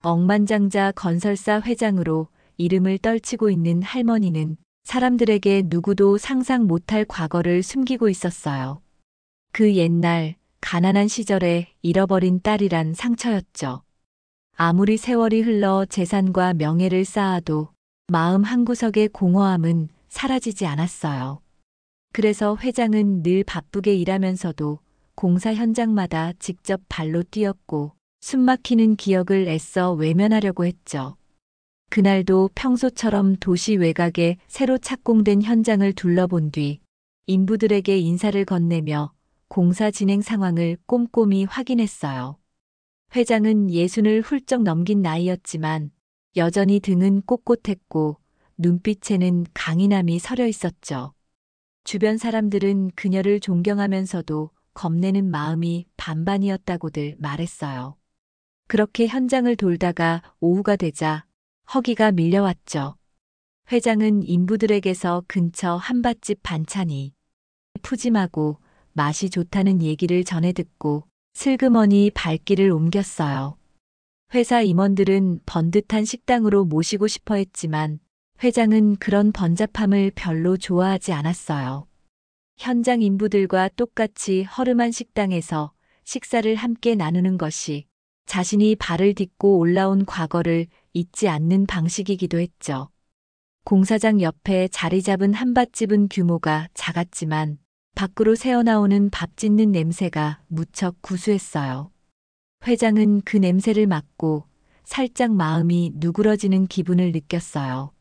억만장자 건설사 회장으로 이름을 떨치고 있는 할머니는 사람들에게 누구도 상상 못할 과거를 숨기고 있었어요. 그 옛날 가난한 시절에 잃어버린 딸이란 상처였죠. 아무리 세월이 흘러 재산과 명예를 쌓아도 마음 한구석의 공허함은 사라지지 않았어요. 그래서 회장은 늘 바쁘게 일하면서도 공사 현장마다 직접 발로 뛰었고 숨막히는 기억을 애써 외면하려고 했죠. 그날도 평소처럼 도시 외곽에 새로 착공된 현장을 둘러본 뒤 인부들에게 인사를 건네며 공사 진행 상황을 꼼꼼히 확인했어요. 회장은 60을 훌쩍 넘긴 나이였지만 여전히 등은 꼿꼿했고 눈빛에는 강인함이 서려 있었죠. 주변 사람들은 그녀를 존경하면서도 겁내는 마음이 반반이었다고들 말했어요. 그렇게 현장을 돌다가 오후가 되자 허기가 밀려왔죠. 회장은 인부들에게서 근처 한밭집 반찬이 푸짐하고 맛이 좋다는 얘기를 전해 듣고 슬그머니 발길을 옮겼어요. 회사 임원들은 번듯한 식당으로 모시고 싶어 했지만 회장은 그런 번잡함을 별로 좋아하지 않았어요. 현장 인부들과 똑같이 허름한 식당에서 식사를 함께 나누는 것이 자신이 발을 딛고 올라온 과거를 잊지 않는 방식이기도 했죠. 공사장 옆에 자리 잡은 한밭집은 규모가 작았지만 밖으로 새어나오는 밥 짓는 냄새가 무척 구수했어요. 회장은 그 냄새를 맡고 살짝 마음이 누그러지는 기분을 느꼈어요.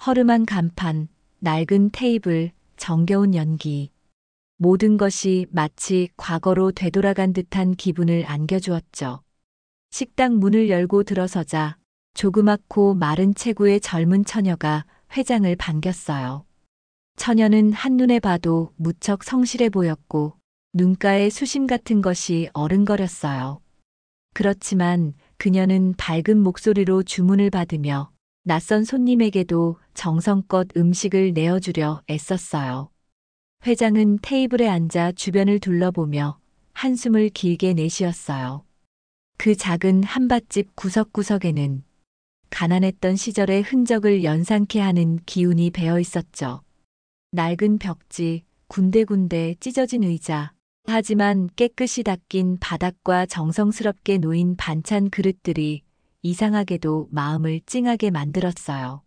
허름한 간판, 낡은 테이블, 정겨운 연기. 모든 것이 마치 과거로 되돌아간 듯한 기분을 안겨주었죠. 식당 문을 열고 들어서자 조그맣고 마른 체구의 젊은 처녀가 회장을 반겼어요. 처녀는 한눈에 봐도 무척 성실해 보였고 눈가에 수심 같은 것이 어른거렸어요. 그렇지만 그녀는 밝은 목소리로 주문을 받으며 낯선 손님에게도 정성껏 음식을 내어주려 애썼어요. 회장은 테이블에 앉아 주변을 둘러보며 한숨을 길게 내쉬었어요. 그 작은 한밭집 구석구석에는 가난했던 시절의 흔적을 연상케 하는 기운이 배어 있었죠. 낡은 벽지, 군데군데 찢어진 의자, 하지만 깨끗이 닦인 바닥과 정성스럽게 놓인 반찬 그릇들이 이상하게도 마음을 찡하게 만들었어요.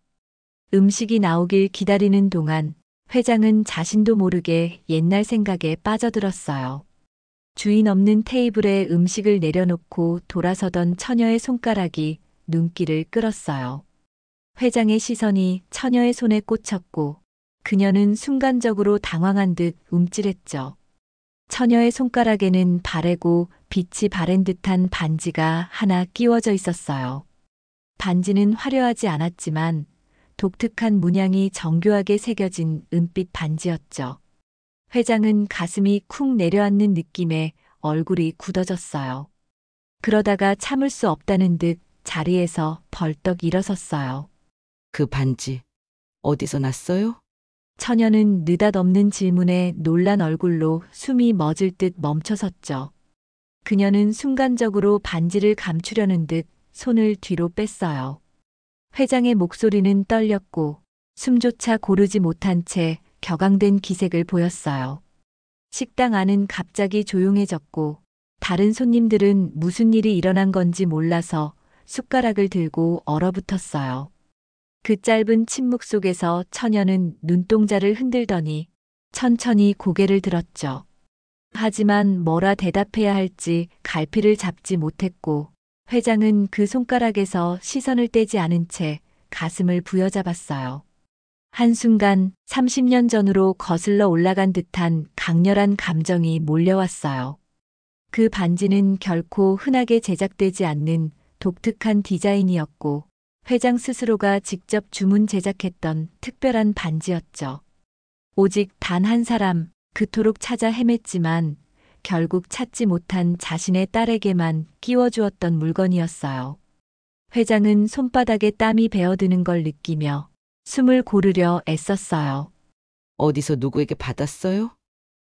음식이 나오길 기다리는 동안 회장은 자신도 모르게 옛날 생각에 빠져들었어요. 주인 없는 테이블에 음식을 내려놓고 돌아서던 처녀의 손가락이 눈길을 끌었어요. 회장의 시선이 처녀의 손에 꽂혔고 그녀는 순간적으로 당황한 듯 움찔했죠. 처녀의 손가락에는 바래고 빛이 바랜 듯한 반지가 하나 끼워져 있었어요. 반지는 화려하지 않았지만 독특한 문양이 정교하게 새겨진 은빛 반지였죠. 회장은 가슴이 쿵 내려앉는 느낌에 얼굴이 굳어졌어요. 그러다가 참을 수 없다는 듯 자리에서 벌떡 일어섰어요. 그 반지 어디서 났어요? 처녀는 느닷없는 질문에 놀란 얼굴로 숨이 멎을 듯 멈춰섰죠. 그녀는 순간적으로 반지를 감추려는 듯 손을 뒤로 뺐어요. 회장의 목소리는 떨렸고 숨조차 고르지 못한 채 격앙된 기색을 보였어요. 식당 안은 갑자기 조용해졌고 다른 손님들은 무슨 일이 일어난 건지 몰라서 숟가락을 들고 얼어붙었어요. 그 짧은 침묵 속에서 처녀는 눈동자를 흔들더니 천천히 고개를 들었죠. 하지만 뭐라 대답해야 할지 갈피를 잡지 못했고 회장은 그 손가락에서 시선을 떼지 않은 채 가슴을 부여잡았어요. 한순간 30년 전으로 거슬러 올라간 듯한 강렬한 감정이 몰려왔어요. 그 반지는 결코 흔하게 제작되지 않는 독특한 디자인이었고 회장 스스로가 직접 주문 제작했던 특별한 반지였죠. 오직 단 한 사람, 그토록 찾아 헤맸지만 결국 찾지 못한 자신의 딸에게만 끼워주었던 물건이었어요. 회장은 손바닥에 땀이 배어드는 걸 느끼며 숨을 고르려 애썼어요. 어디서 누구에게 받았어요?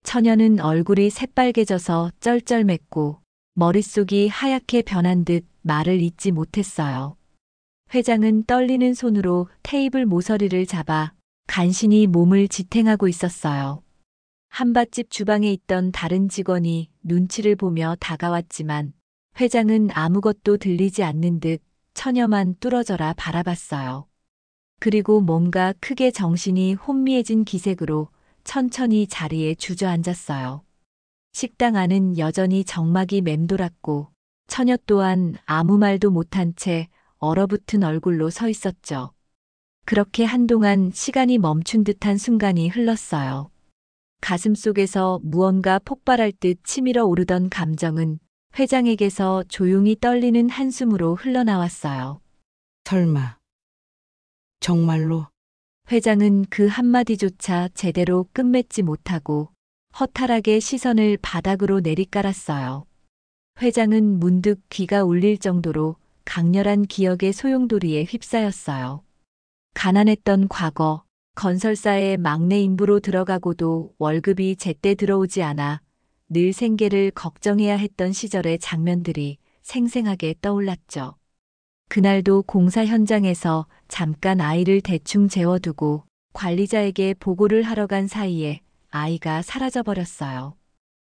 처녀는 얼굴이 새빨개져서 쩔쩔맸고 머릿속이 하얗게 변한 듯 말을 잇지 못했어요. 회장은 떨리는 손으로 테이블 모서리를 잡아 간신히 몸을 지탱하고 있었어요. 한밭집 주방에 있던 다른 직원이 눈치를 보며 다가왔지만 회장은 아무것도 들리지 않는 듯 처녀만 뚫어져라 바라봤어요. 그리고 뭔가 크게 정신이 혼미해진 기색으로 천천히 자리에 주저앉았어요. 식당 안은 여전히 정막이 맴돌았고 처녀 또한 아무 말도 못한 채 얼어붙은 얼굴로 서 있었죠. 그렇게 한동안 시간이 멈춘 듯한 순간이 흘렀어요. 가슴 속에서 무언가 폭발할 듯 치밀어 오르던 감정은 회장에게서 조용히 떨리는 한숨으로 흘러나왔어요. 설마. 정말로. 회장은 그 한마디조차 제대로 끝맺지 못하고 허탈하게 시선을 바닥으로 내리깔았어요. 회장은 문득 귀가 울릴 정도로 강렬한 기억의 소용돌이에 휩싸였어요. 가난했던 과거, 건설사의 막내 인부로 들어가고도 월급이 제때 들어오지 않아 늘 생계를 걱정해야 했던 시절의 장면들이 생생하게 떠올랐죠. 그날도 공사 현장에서 잠깐 아이를 대충 재워두고 관리자에게 보고를 하러 간 사이에 아이가 사라져버렸어요.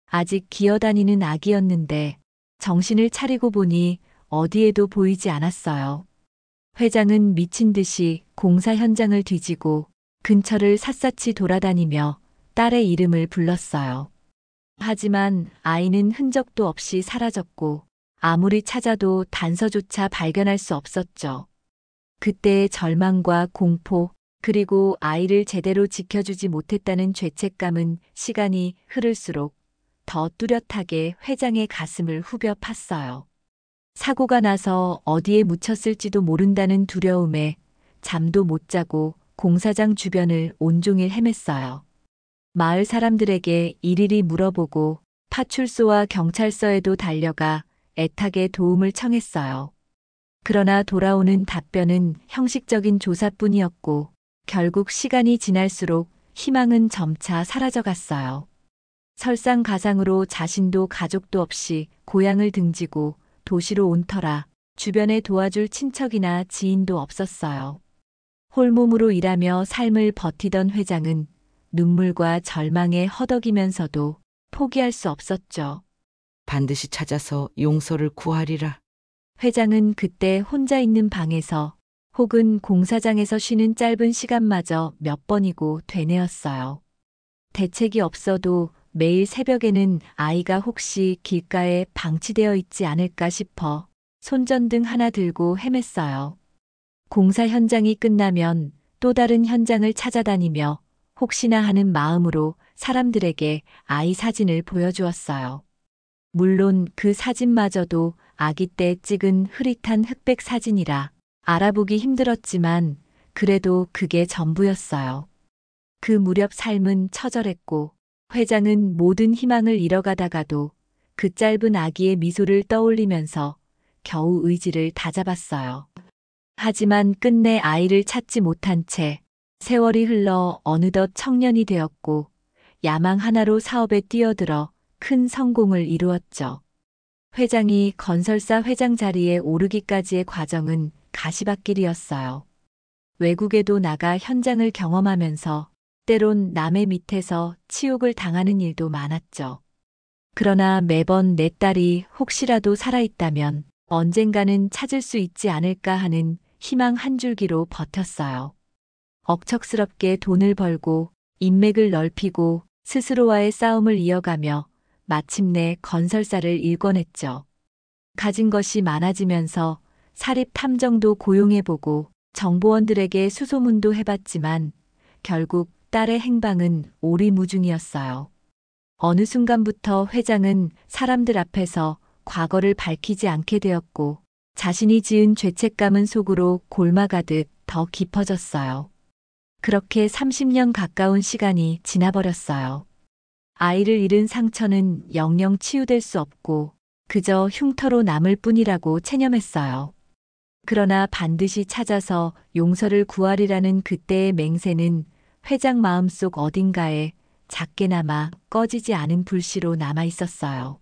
아직 기어다니는 아기였는데 정신을 차리고 보니 어디에도 보이지 않았어요. 회장은 미친 듯이 공사 현장을 뒤지고 근처를 샅샅이 돌아다니며 딸의 이름을 불렀어요. 하지만 아이는 흔적도 없이 사라졌고 아무리 찾아도 단서조차 발견할 수 없었죠. 그때의 절망과 공포, 그리고 아이를 제대로 지켜주지 못했다는 죄책감은 시간이 흐를수록 더 뚜렷하게 회장의 가슴을 후벼 팠어요. 사고가 나서 어디에 묻혔을지도 모른다는 두려움에 잠도 못 자고 공사장 주변을 온종일 헤맸어요. 마을 사람들에게 일일이 물어보고 파출소와 경찰서에도 달려가 애타게 도움을 청했어요. 그러나 돌아오는 답변은 형식적인 조사뿐이었고 결국 시간이 지날수록 희망은 점차 사라져갔어요. 설상가상으로 자신도 가족도 없이 고향을 등지고 도시로 온 터라 주변에 도와줄 친척이나 지인도 없었어요. 홀몸으로 일하며 삶을 버티던 회장은 눈물과 절망에 허덕이면서도 포기할 수 없었죠. 반드시 찾아서 용서를 구하리라. 회장은 그때 혼자 있는 방에서 혹은 공사장에서 쉬는 짧은 시간마저 몇 번이고 되뇌었어요. 대책이 없어도 매일 새벽에는 아이가 혹시 길가에 방치되어 있지 않을까 싶어 손전등 하나 들고 헤맸어요. 공사 현장이 끝나면 또 다른 현장을 찾아다니며 혹시나 하는 마음으로 사람들에게 아이 사진을 보여주었어요. 물론 그 사진마저도 아기 때 찍은 흐릿한 흑백 사진이라 알아보기 힘들었지만 그래도 그게 전부였어요. 그 무렵 삶은 처절했고 회장은 모든 희망을 잃어가다가도 그 짧은 아기의 미소를 떠올리면서 겨우 의지를 다잡았어요. 하지만 끝내 아이를 찾지 못한 채 세월이 흘러 어느덧 청년이 되었고 야망 하나로 사업에 뛰어들어 큰 성공을 이루었죠. 회장이 건설사 회장 자리에 오르기까지의 과정은 가시밭길이었어요. 외국에도 나가 현장을 경험하면서 때론 남의 밑에서 치욕을 당하는 일도 많았죠. 그러나 매번 내 딸이 혹시라도 살아있다면 언젠가는 찾을 수 있지 않을까 하는 희망 한 줄기로 버텼어요. 억척스럽게 돈을 벌고 인맥을 넓히고 스스로와의 싸움을 이어가며 마침내 건설사를 일궈냈죠. 가진 것이 많아지면서 사립 탐정도 고용해보고 정보원들에게 수소문도 해봤지만 결국 딸의 행방은 오리무중이었어요. 어느 순간부터 회장은 사람들 앞에서 과거를 밝히지 않게 되었고 자신이 지은 죄책감은 속으로 골마가듯 더 깊어졌어요. 그렇게 30년 가까운 시간이 지나버렸어요. 아이를 잃은 상처는 영영 치유될 수 없고 그저 흉터로 남을 뿐이라고 체념했어요. 그러나 반드시 찾아서 용서를 구하리라는 그때의 맹세는 회장 마음속 어딘가에 작게나마 꺼지지 않은 불씨로 남아 있었어요.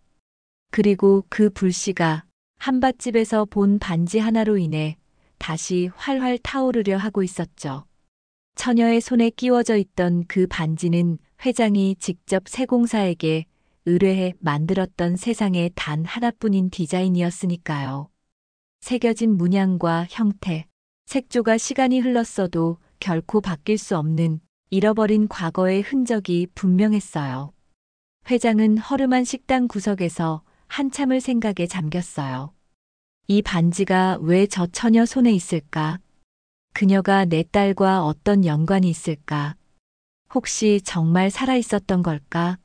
그리고 그 불씨가 한밭집에서 본 반지 하나로 인해 다시 활활 타오르려 하고 있었죠. 처녀의 손에 끼워져 있던 그 반지는 회장이 직접 세공사에게 의뢰해 만들었던 세상에 단 하나뿐인 디자인이었으니까요. 새겨진 문양과 형태, 색조가 시간이 흘렀어도 결코 바뀔 수 없는 잃어버린 과거의 흔적이 분명했어요. 회장은 허름한 식당 구석에서 한참을 생각에 잠겼어요. 이 반지가 왜 저 처녀 손에 있을까? 그녀가 내 딸과 어떤 연관이 있을까? 혹시 정말 살아 있었던 걸까?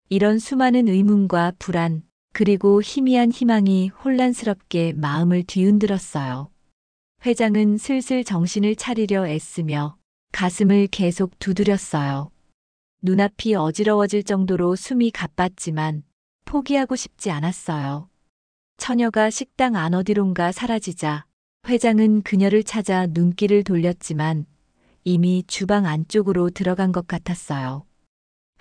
이런 수많은 의문과 불안, 그리고 희미한 희망이 혼란스럽게 마음을 뒤흔들었어요. 회장은 슬슬 정신을 차리려 애쓰며 가슴을 계속 두드렸어요. 눈앞이 어지러워질 정도로 숨이 가빴지만 포기하고 싶지 않았어요. 처녀가 식당 안 어디론가 사라지자 회장은 그녀를 찾아 눈길을 돌렸지만 이미 주방 안쪽으로 들어간 것 같았어요.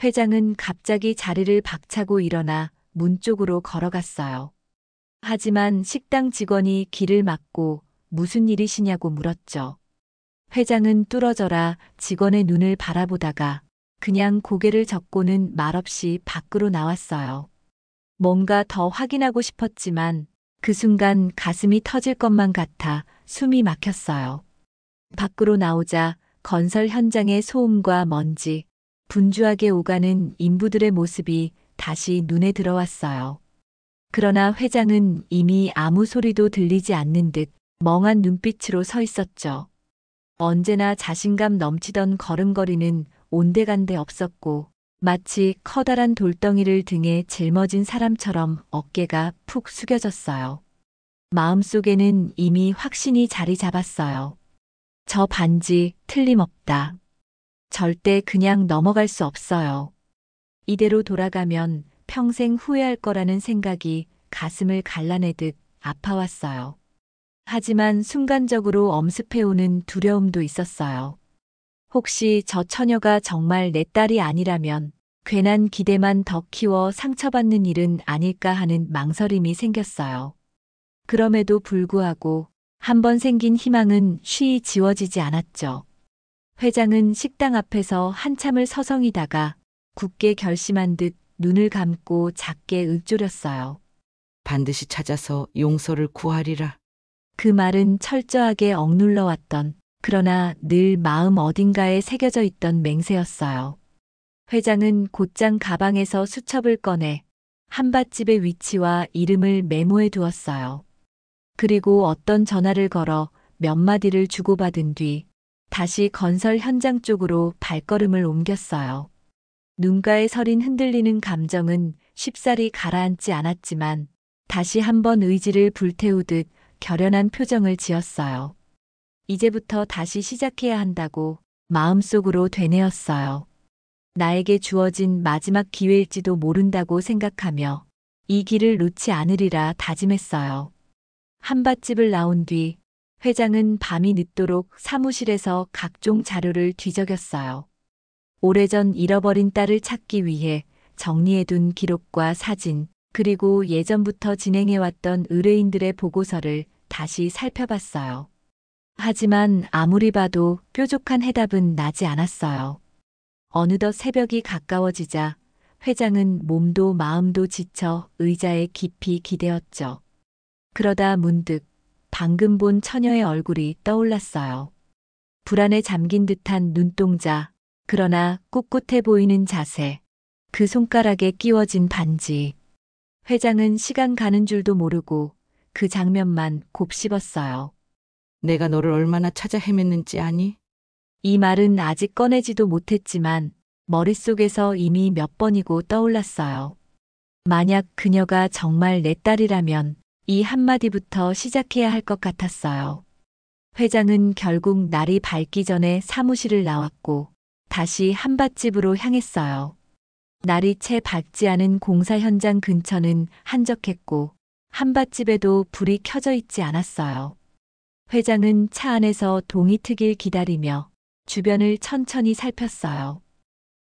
회장은 갑자기 자리를 박차고 일어나 문 쪽으로 걸어갔어요. 하지만 식당 직원이 길을 막고 무슨 일이시냐고 물었죠. 회장은 뚫어져라 직원의 눈을 바라보다가 그냥 고개를 젓고는 말없이 밖으로 나왔어요. 뭔가 더 확인하고 싶었지만 그 순간 가슴이 터질 것만 같아 숨이 막혔어요. 밖으로 나오자 건설 현장의 소음과 먼지, 분주하게 오가는 인부들의 모습이 다시 눈에 들어왔어요. 그러나 회장은 이미 아무 소리도 들리지 않는 듯 멍한 눈빛으로 서 있었죠. 언제나 자신감 넘치던 걸음걸이는 온데간데 없었고 마치 커다란 돌덩이를 등에 짊어진 사람처럼 어깨가 푹 숙여졌어요. 마음속에는 이미 확신이 자리 잡았어요. 저 반지 틀림없다. 절대 그냥 넘어갈 수 없어요. 이대로 돌아가면 평생 후회할 거라는 생각이 가슴을 갈라내듯 아파왔어요. 하지만 순간적으로 엄습해오는 두려움도 있었어요. 혹시 저 처녀가 정말 내 딸이 아니라면 괜한 기대만 더 키워 상처받는 일은 아닐까 하는 망설임이 생겼어요. 그럼에도 불구하고 한번 생긴 희망은 쉬이 지워지지 않았죠. 회장은 식당 앞에서 한참을 서성이다가 굳게 결심한 듯 눈을 감고 작게 읊조렸어요. 반드시 찾아서 용서를 구하리라. 그 말은 철저하게 억눌러왔던 그러나 늘 마음 어딘가에 새겨져 있던 맹세였어요. 회장은 곧장 가방에서 수첩을 꺼내 한밭집의 위치와 이름을 메모해 두었어요. 그리고 어떤 전화를 걸어 몇 마디를 주고받은 뒤 다시 건설 현장 쪽으로 발걸음을 옮겼어요. 눈가에 서린 흔들리는 감정은 쉽사리 가라앉지 않았지만 다시 한번 의지를 불태우듯 결연한 표정을 지었어요. 이제부터 다시 시작해야 한다고 마음속으로 되뇌었어요. 나에게 주어진 마지막 기회일지도 모른다고 생각하며 이 길을 놓지 않으리라 다짐했어요. 한밭집을 나온 뒤 회장은 밤이 늦도록 사무실에서 각종 자료를 뒤적였어요. 오래전 잃어버린 딸을 찾기 위해 정리해둔 기록과 사진, 그리고 예전부터 진행해왔던 의뢰인들의 보고서를 다시 살펴봤어요. 하지만 아무리 봐도 뾰족한 해답은 나지 않았어요. 어느덧 새벽이 가까워지자 회장은 몸도 마음도 지쳐 의자에 깊이 기대었죠. 그러다 문득 방금 본 처녀의 얼굴이 떠올랐어요. 불안에 잠긴 듯한 눈동자, 그러나 꿋꿋해 보이는 자세, 그 손가락에 끼워진 반지. 회장은 시간 가는 줄도 모르고 그 장면만 곱씹었어요. 내가 너를 얼마나 찾아 헤맸는지 아니? 이 말은 아직 꺼내지도 못했지만 머릿속에서 이미 몇 번이고 떠올랐어요. 만약 그녀가 정말 내 딸이라면 이 한마디부터 시작해야 할 것 같았어요. 회장은 결국 날이 밝기 전에 사무실을 나왔고 다시 한밭집으로 향했어요. 날이 채 밝지 않은 공사 현장 근처는 한적했고 한밭집에도 불이 켜져 있지 않았어요. 회장은 차 안에서 동이 트길 기다리며 주변을 천천히 살폈어요.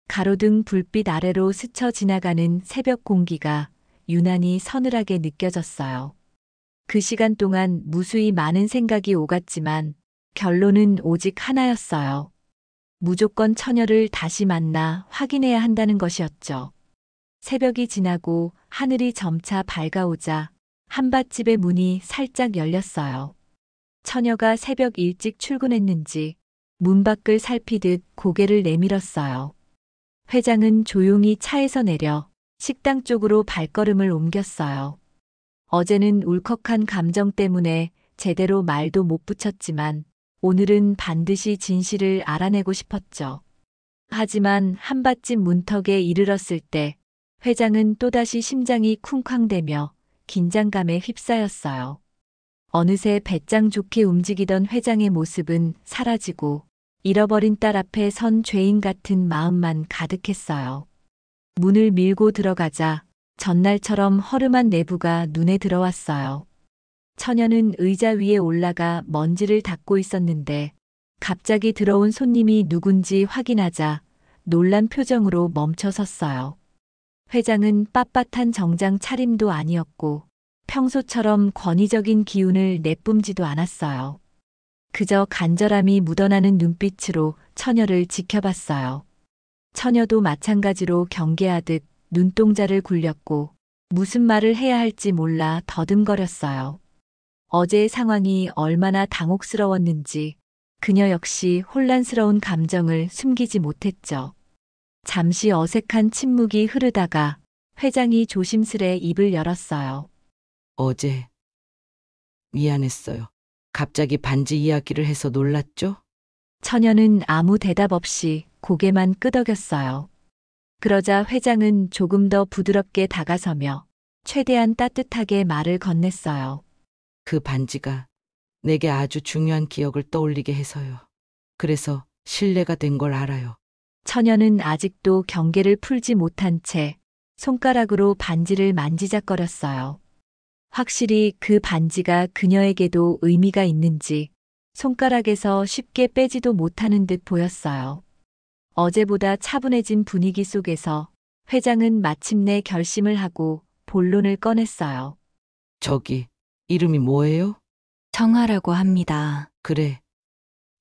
가로등 불빛 아래로 스쳐 지나가는 새벽 공기가 유난히 서늘하게 느껴졌어요. 그 시간 동안 무수히 많은 생각이 오갔지만 결론은 오직 하나였어요. 무조건 처녀를 다시 만나 확인해야 한다는 것이었죠. 새벽이 지나고 하늘이 점차 밝아오자 한밭집의 문이 살짝 열렸어요. 처녀가 새벽 일찍 출근했는지 문 밖을 살피듯 고개를 내밀었어요. 회장은 조용히 차에서 내려 식당 쪽으로 발걸음을 옮겼어요. 어제는 울컥한 감정 때문에 제대로 말도 못 붙였지만 오늘은 반드시 진실을 알아내고 싶었죠. 하지만 한밭집 문턱에 이르렀을 때 회장은 또다시 심장이 쿵쾅대며 긴장감에 휩싸였어요. 어느새 배짱 좋게 움직이던 회장의 모습은 사라지고 잃어버린 딸 앞에 선 죄인 같은 마음만 가득했어요. 문을 밀고 들어가자 전날처럼 허름한 내부가 눈에 들어왔어요. 처녀는 의자 위에 올라가 먼지를 닦고 있었는데 갑자기 들어온 손님이 누군지 확인하자 놀란 표정으로 멈춰 섰어요. 회장은 빳빳한 정장 차림도 아니었고 평소처럼 권위적인 기운을 내뿜지도 않았어요. 그저 간절함이 묻어나는 눈빛으로 처녀를 지켜봤어요. 처녀도 마찬가지로 경계하듯 눈동자를 굴렸고 무슨 말을 해야 할지 몰라 더듬거렸어요. 어제의 상황이 얼마나 당혹스러웠는지 그녀 역시 혼란스러운 감정을 숨기지 못했죠. 잠시 어색한 침묵이 흐르다가 회장이 조심스레 입을 열었어요. 어제 미안했어요. 갑자기 반지 이야기를 해서 놀랐죠? 처녀는 아무 대답 없이 고개만 끄덕였어요. 그러자 회장은 조금 더 부드럽게 다가서며 최대한 따뜻하게 말을 건넸어요. 그 반지가 내게 아주 중요한 기억을 떠올리게 해서요. 그래서 신뢰가 된 걸 알아요. 처녀는 아직도 경계를 풀지 못한 채 손가락으로 반지를 만지작거렸어요. 확실히 그 반지가 그녀에게도 의미가 있는지 손가락에서 쉽게 빼지도 못하는 듯 보였어요. 어제보다 차분해진 분위기 속에서 회장은 마침내 결심을 하고 본론을 꺼냈어요. 저기, 이름이 뭐예요? 청아라고 합니다. 그래,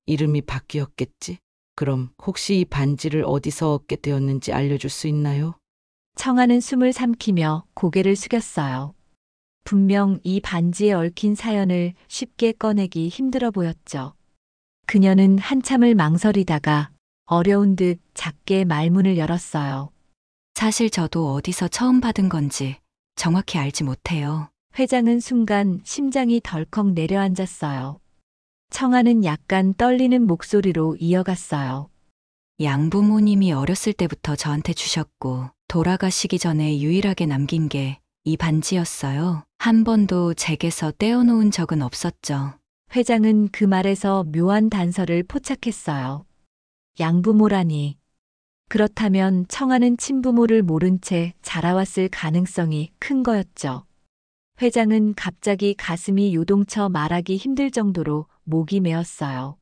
이름이 바뀌었겠지? 그럼 혹시 이 반지를 어디서 얻게 되었는지 알려줄 수 있나요? 청아는 숨을 삼키며 고개를 숙였어요. 분명 이 반지에 얽힌 사연을 쉽게 꺼내기 힘들어 보였죠. 그녀는 한참을 망설이다가 어려운 듯 작게 말문을 열었어요. 사실 저도 어디서 처음 받은 건지 정확히 알지 못해요. 회장은 순간 심장이 덜컥 내려앉았어요. 청아는 약간 떨리는 목소리로 이어갔어요. 양부모님이 어렸을 때부터 저한테 주셨고 돌아가시기 전에 유일하게 남긴 게 이 반지였어요. 한 번도 제게서 떼어놓은 적은 없었죠. 회장은 그 말에서 묘한 단서를 포착했어요. 양부모라니. 그렇다면 청아는 친부모를 모른 채 자라왔을 가능성이 큰 거였죠. 회장은 갑자기 가슴이 요동쳐 말하기 힘들 정도로 목이 메었어요.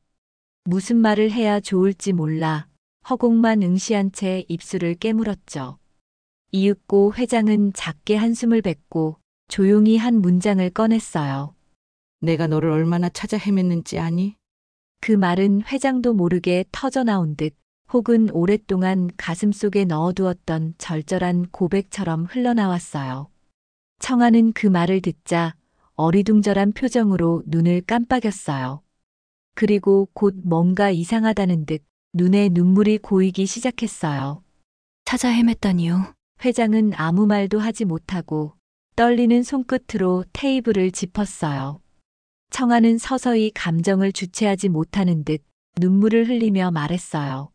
무슨 말을 해야 좋을지 몰라 허공만 응시한 채 입술을 깨물었죠. 이윽고 회장은 작게 한숨을 뱉고 조용히 한 문장을 꺼냈어요. 내가 너를 얼마나 찾아 헤맸는지 아니? 그 말은 회장도 모르게 터져나온 듯 혹은 오랫동안 가슴속에 넣어두었던 절절한 고백처럼 흘러나왔어요. 청아는 그 말을 듣자 어리둥절한 표정으로 눈을 깜빡였어요. 그리고 곧 뭔가 이상하다는 듯 눈에 눈물이 고이기 시작했어요. 찾아 헤맸다니요. 회장은 아무 말도 하지 못하고 떨리는 손끝으로 테이블을 짚었어요. 청아는 서서히 감정을 주체하지 못하는 듯 눈물을 흘리며 말했어요.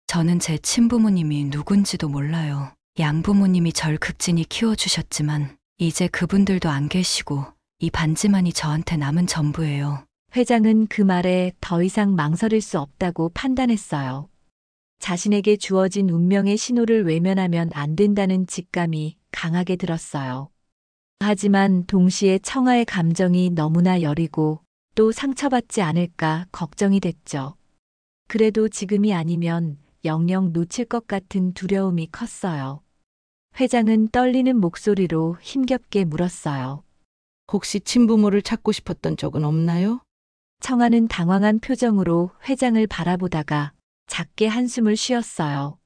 저는 제 친부모님이 누군지도 몰라요. 양부모님이 절 극진히 키워주셨지만 이제 그분들도 안 계시고 이 반지만이 저한테 남은 전부예요. 회장은 그 말에 더 이상 망설일 수 없다고 판단했어요. 자신에게 주어진 운명의 신호를 외면하면 안 된다는 직감이 강하게 들었어요. 하지만 동시에 청아의 감정이 너무나 여리고 또 상처받지 않을까 걱정이 됐죠. 그래도 지금이 아니면 영영 놓칠 것 같은 두려움이 컸어요. 회장은 떨리는 목소리로 힘겹게 물었어요. 혹시 친부모를 찾고 싶었던 적은 없나요? 청아는 당황한 표정으로 회장을 바라보다가 작게 한숨을 쉬었어요.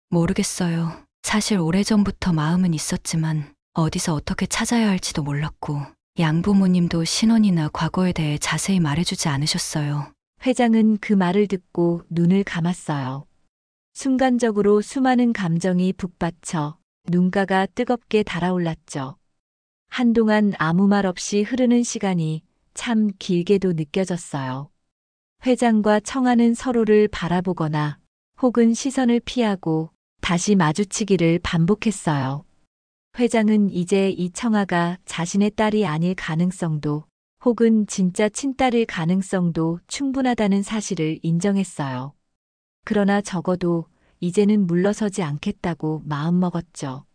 모르겠어요. 사실 오래전부터 마음은 있었지만 어디서 어떻게 찾아야 할지도 몰랐고 양부모님도 신원이나 과거에 대해 자세히 말해주지 않으셨어요. 회장은 그 말을 듣고 눈을 감았어요. 순간적으로 수많은 감정이 북받쳐 눈가가 뜨겁게 달아올랐죠. 한동안 아무 말 없이 흐르는 시간이 참 길게도 느껴졌어요. 회장과 청아는 서로를 바라보거나 혹은 시선을 피하고 다시 마주치기를 반복했어요. 회장은 이제 이 청아가 자신의 딸이 아닐 가능성도 혹은 진짜 친딸일 가능성도 충분하다는 사실을 인정했어요. 그러나 적어도 이제는 물러서지 않겠다고 마음먹었죠.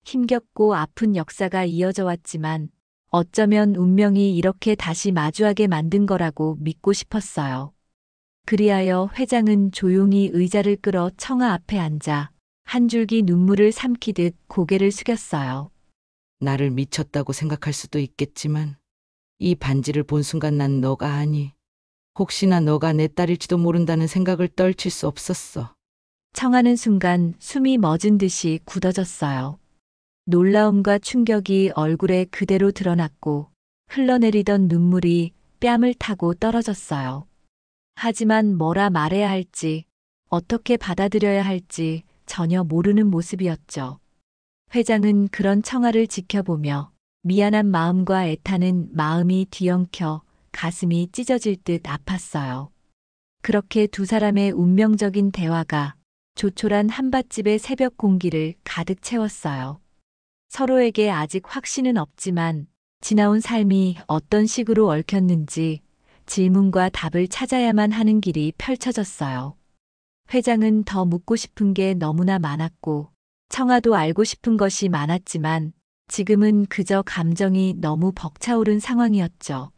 힘겹고 아픈 역사가 이어져 왔지만 어쩌면 운명이 이렇게 다시 마주하게 만든 거라고 믿고 싶었어요. 그리하여 회장은 조용히 의자를 끌어 청아 앞에 앉아 한 줄기 눈물을 삼키듯 고개를 숙였어요. 나를 미쳤다고 생각할 수도 있겠지만 이 반지를 본 순간 난 너가 아니, 혹시나 너가 내 딸일지도 모른다는 생각을 떨칠 수 없었어. 청아는 순간 숨이 멎은 듯이 굳어졌어요. 놀라움과 충격이 얼굴에 그대로 드러났고 흘러내리던 눈물이 뺨을 타고 떨어졌어요. 하지만 뭐라 말해야 할지, 어떻게 받아들여야 할지 전혀 모르는 모습이었죠. 회장은 그런 청아를 지켜보며 미안한 마음과 애타는 마음이 뒤엉켜 가슴이 찢어질 듯 아팠어요. 그렇게 두 사람의 운명적인 대화가 조촐한 한밭집의 새벽 공기를 가득 채웠어요. 서로에게 아직 확신은 없지만 지나온 삶이 어떤 식으로 얽혔는지 질문과 답을 찾아야만 하는 길이 펼쳐졌어요. 회장은 더 묻고 싶은 게 너무나 많았고 청아도 알고 싶은 것이 많았지만 지금은 그저 감정이 너무 벅차오른 상황이었죠.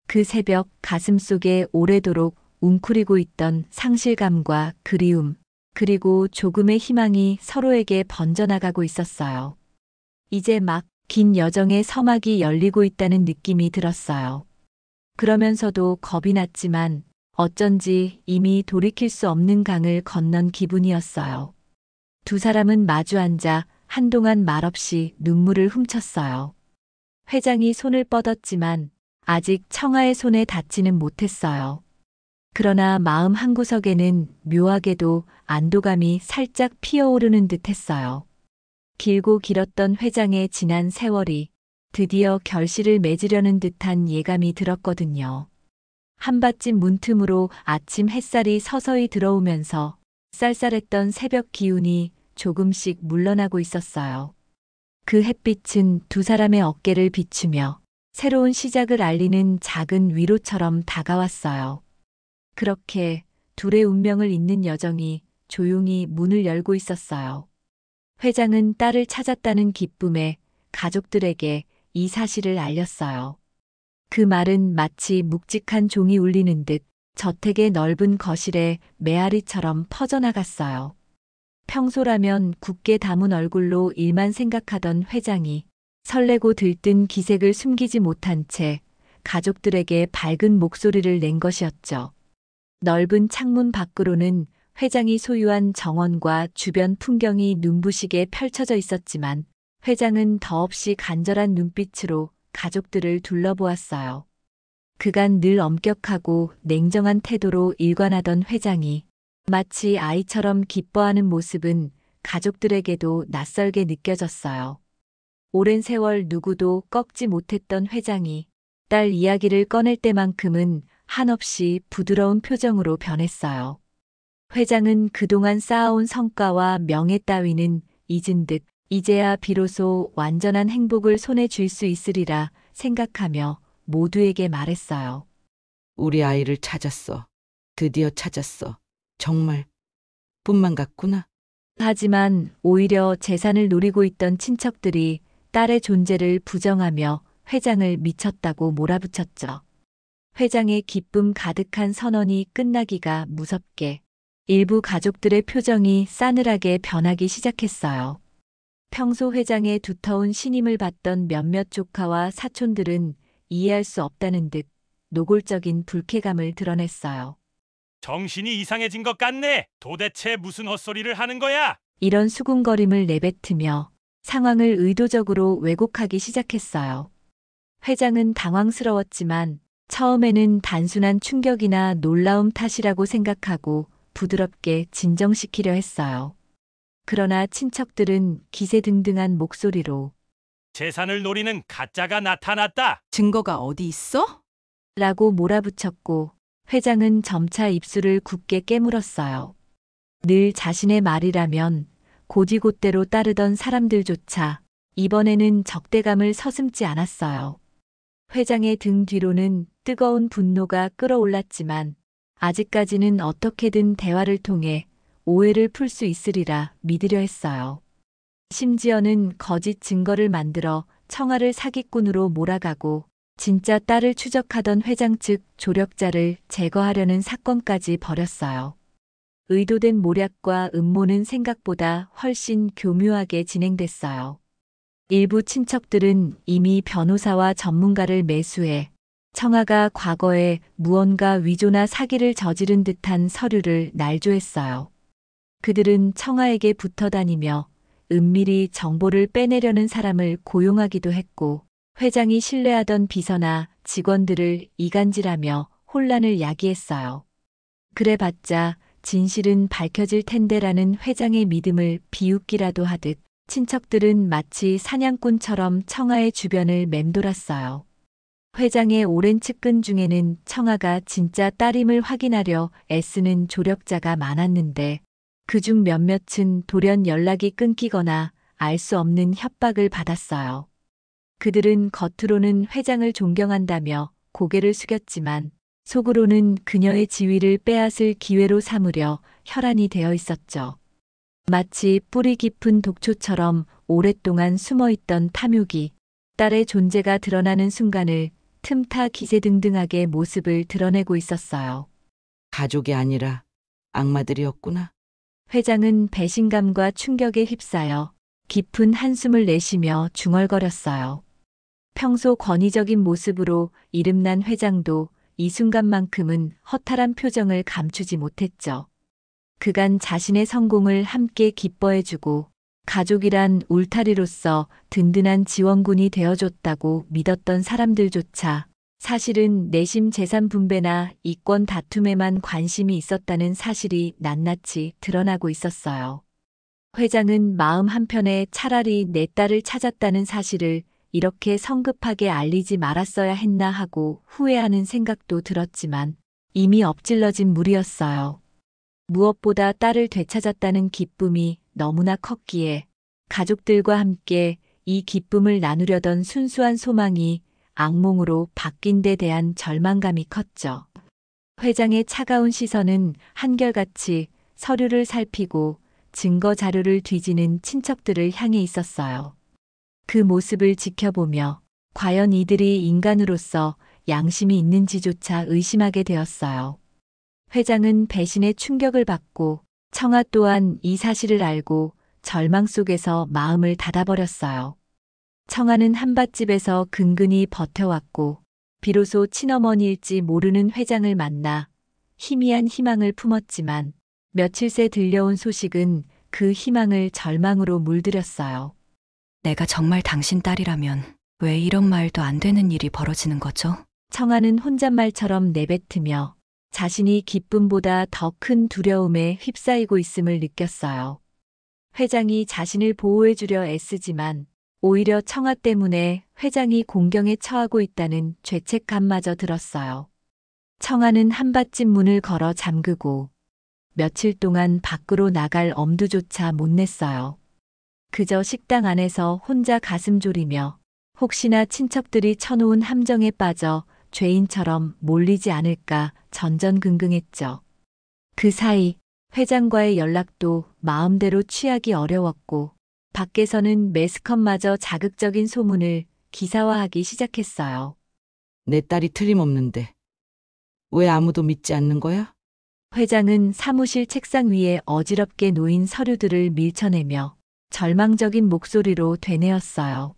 그 새벽 가슴속에 오래도록 웅크리고 있던 상실감과 그리움, 그리고 조금의 희망이 서로에게 번져나가고 있었어요. 이제 막 긴 여정의 서막이 열리고 있다는 느낌이 들었어요. 그러면서도 겁이 났지만 어쩐지 이미 돌이킬 수 없는 강을 건넌 기분이었어요. 두 사람은 마주 앉아 한동안 말없이 눈물을 훔쳤어요. 회장이 손을 뻗었지만 아직 청아의 손에 닿지는 못했어요. 그러나 마음 한구석에는 묘하게도 안도감이 살짝 피어오르는 듯 했어요. 길고 길었던 회장의 지난 세월이 드디어 결실을 맺으려는 듯한 예감이 들었거든요. 한밭집 문틈으로 아침 햇살이 서서히 들어오면서 쌀쌀했던 새벽 기운이 조금씩 물러나고 있었어요. 그 햇빛은 두 사람의 어깨를 비추며 새로운 시작을 알리는 작은 위로처럼 다가왔어요. 그렇게 둘의 운명을 잇는 여정이 조용히 문을 열고 있었어요. 회장은 딸을 찾았다는 기쁨에 가족들에게 이 사실을 알렸어요. 그 말은 마치 묵직한 종이 울리는 듯 저택의 넓은 거실에 메아리처럼 퍼져나갔어요. 평소라면 굳게 담은 얼굴로 일만 생각하던 회장이 설레고 들뜬 기색을 숨기지 못한 채 가족들에게 밝은 목소리를 낸 것이었죠. 넓은 창문 밖으로는 회장이 소유한 정원과 주변 풍경이 눈부시게 펼쳐져 있었지만 회장은 더없이 간절한 눈빛으로 가족들을 둘러보았어요. 그간 늘 엄격하고 냉정한 태도로 일관하던 회장이 마치 아이처럼 기뻐하는 모습은 가족들에게도 낯설게 느껴졌어요. 오랜 세월 누구도 꺾지 못했던 회장이 딸 이야기를 꺼낼 때만큼은 한없이 부드러운 표정으로 변했어요. 회장은 그동안 쌓아온 성과와 명예 따위는 잊은 듯 이제야 비로소 완전한 행복을 손에 쥘 수 있으리라 생각하며 모두에게 말했어요. 우리 아이를 찾았어. 드디어 찾았어. 정말 뿐만 같구나. 하지만 오히려 재산을 노리고 있던 친척들이 딸의 존재를 부정하며 회장을 미쳤다고 몰아붙였죠. 회장의 기쁨 가득한 선언이 끝나기가 무섭게 일부 가족들의 표정이 싸늘하게 변하기 시작했어요. 평소 회장의 두터운 신임을 받던 몇몇 조카와 사촌들은 이해할 수 없다는 듯 노골적인 불쾌감을 드러냈어요. 정신이 이상해진 것 같네. 도대체 무슨 헛소리를 하는 거야? 이런 수군거림을 내뱉으며 상황을 의도적으로 왜곡하기 시작했어요. 회장은 당황스러웠지만 처음에는 단순한 충격이나 놀라움 탓이라고 생각하고 부드럽게 진정시키려 했어요. 그러나 친척들은 기세등등한 목소리로 재산을 노리는 가짜가 나타났다. 증거가 어디 있어? 라고 몰아붙였고 회장은 점차 입술을 굳게 깨물었어요. 늘 자신의 말이라면 고지곳대로 따르던 사람들조차 이번에는 적대감을 서슴지 않았어요. 회장의 등 뒤로는 뜨거운 분노가 끓어올랐지만 아직까지는 어떻게든 대화를 통해 오해를 풀 수 있으리라 믿으려 했어요. 심지어는 거짓 증거를 만들어 청아를 사기꾼으로 몰아가고 진짜 딸을 추적하던 회장 측 조력자를 제거하려는 사건까지 벌였어요. 의도된 모략과 음모는 생각보다 훨씬 교묘하게 진행됐어요. 일부 친척들은 이미 변호사와 전문가를 매수해 청아가 과거에 무언가 위조나 사기를 저지른 듯한 서류를 날조했어요. 그들은 청아에게 붙어 다니며 은밀히 정보를 빼내려는 사람을 고용하기도 했고 회장이 신뢰하던 비서나 직원들을 이간질하며 혼란을 야기했어요. 그래봤자 진실은 밝혀질 텐데라는 회장의 믿음을 비웃기라도 하듯 친척들은 마치 사냥꾼처럼 청아의 주변을 맴돌았어요. 회장의 오랜 측근 중에는 청아가 진짜 딸임을 확인하려 애쓰는 조력자가 많았는데 그중 몇몇은 돌연 연락이 끊기거나 알 수 없는 협박을 받았어요. 그들은 겉으로는 회장을 존경한다며 고개를 숙였지만 속으로는 그녀의 지위를 빼앗을 기회로 삼으려 혈안이 되어 있었죠. 마치 뿌리 깊은 독초처럼 오랫동안 숨어있던 탐욕이 딸의 존재가 드러나는 순간을 틈타 기세등등하게 모습을 드러내고 있었어요. 가족이 아니라 악마들이었구나. 회장은 배신감과 충격에 휩싸여 깊은 한숨을 내쉬며 중얼거렸어요. 평소 권위적인 모습으로 이름난 회장도 이 순간만큼은 허탈한 표정을 감추지 못했죠. 그간 자신의 성공을 함께 기뻐해주고 가족이란 울타리로서 든든한 지원군이 되어줬다고 믿었던 사람들조차 사실은 내심 재산 분배나 이권 다툼에만 관심이 있었다는 사실이 낱낱이 드러나고 있었어요. 회장은 마음 한편에 차라리 내 딸을 찾았다는 사실을 이렇게 성급하게 알리지 말았어야 했나 하고 후회하는 생각도 들었지만 이미 엎질러진 물이었어요. 무엇보다 딸을 되찾았다는 기쁨이 너무나 컸기에 가족들과 함께 이 기쁨을 나누려던 순수한 소망이 악몽으로 바뀐 데 대한 절망감이 컸죠. 회장의 차가운 시선은 한결같이 서류를 살피고 증거 자료를 뒤지는 친척들을 향해 있었어요. 그 모습을 지켜보며 과연 이들이 인간으로서 양심이 있는지조차 의심하게 되었어요. 회장은 배신의 충격을 받고 청아 또한 이 사실을 알고 절망 속에서 마음을 닫아버렸어요. 청아는 한밭집에서 근근히 버텨왔고 비로소 친어머니일지 모르는 회장을 만나 희미한 희망을 품었지만 며칠 새 들려온 소식은 그 희망을 절망으로 물들였어요. 내가 정말 당신 딸이라면 왜 이런 말도 안 되는 일이 벌어지는 거죠? 청아는 혼잣말처럼 내뱉으며 자신이 기쁨보다 더 큰 두려움에 휩싸이고 있음을 느꼈어요. 회장이 자신을 보호해주려 애쓰지만 오히려 청아 때문에 회장이 공경에 처하고 있다는 죄책감마저 들었어요. 청아는 한밭집 문을 걸어 잠그고 며칠 동안 밖으로 나갈 엄두조차 못 냈어요. 그저 식당 안에서 혼자 가슴 졸이며 혹시나 친척들이 쳐놓은 함정에 빠져 죄인처럼 몰리지 않을까 전전긍긍했죠. 그 사이 회장과의 연락도 마음대로 취하기 어려웠고 밖에서는 매스컴마저 자극적인 소문을 기사화하기 시작했어요. 내 딸이 틀림없는데 왜 아무도 믿지 않는 거야? 회장은 사무실 책상 위에 어지럽게 놓인 서류들을 밀쳐내며 절망적인 목소리로 되뇌었어요.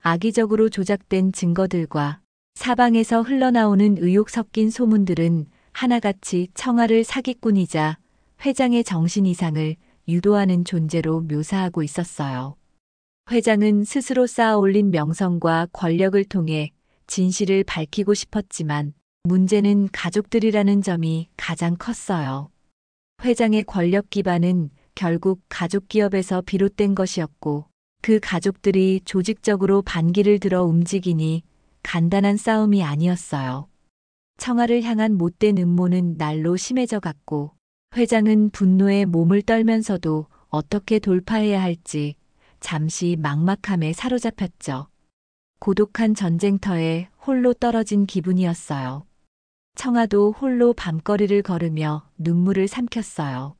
악의적으로 조작된 증거들과 사방에서 흘러나오는 의혹 섞인 소문들은 하나같이 청아를 사기꾼이자 회장의 정신 이상을 유도하는 존재로 묘사하고 있었어요. 회장은 스스로 쌓아올린 명성과 권력을 통해 진실을 밝히고 싶었지만 문제는 가족들이라는 점이 가장 컸어요. 회장의 권력 기반은 결국 가족 기업에서 비롯된 것이었고 그 가족들이 조직적으로 반기를 들어 움직이니 간단한 싸움이 아니었어요. 청아를 향한 못된 음모는 날로 심해져 갔고 회장은 분노에 몸을 떨면서도 어떻게 돌파해야 할지 잠시 막막함에 사로잡혔죠. 고독한 전쟁터에 홀로 떨어진 기분이었어요. 청아도 홀로 밤거리를 걸으며 눈물을 삼켰어요.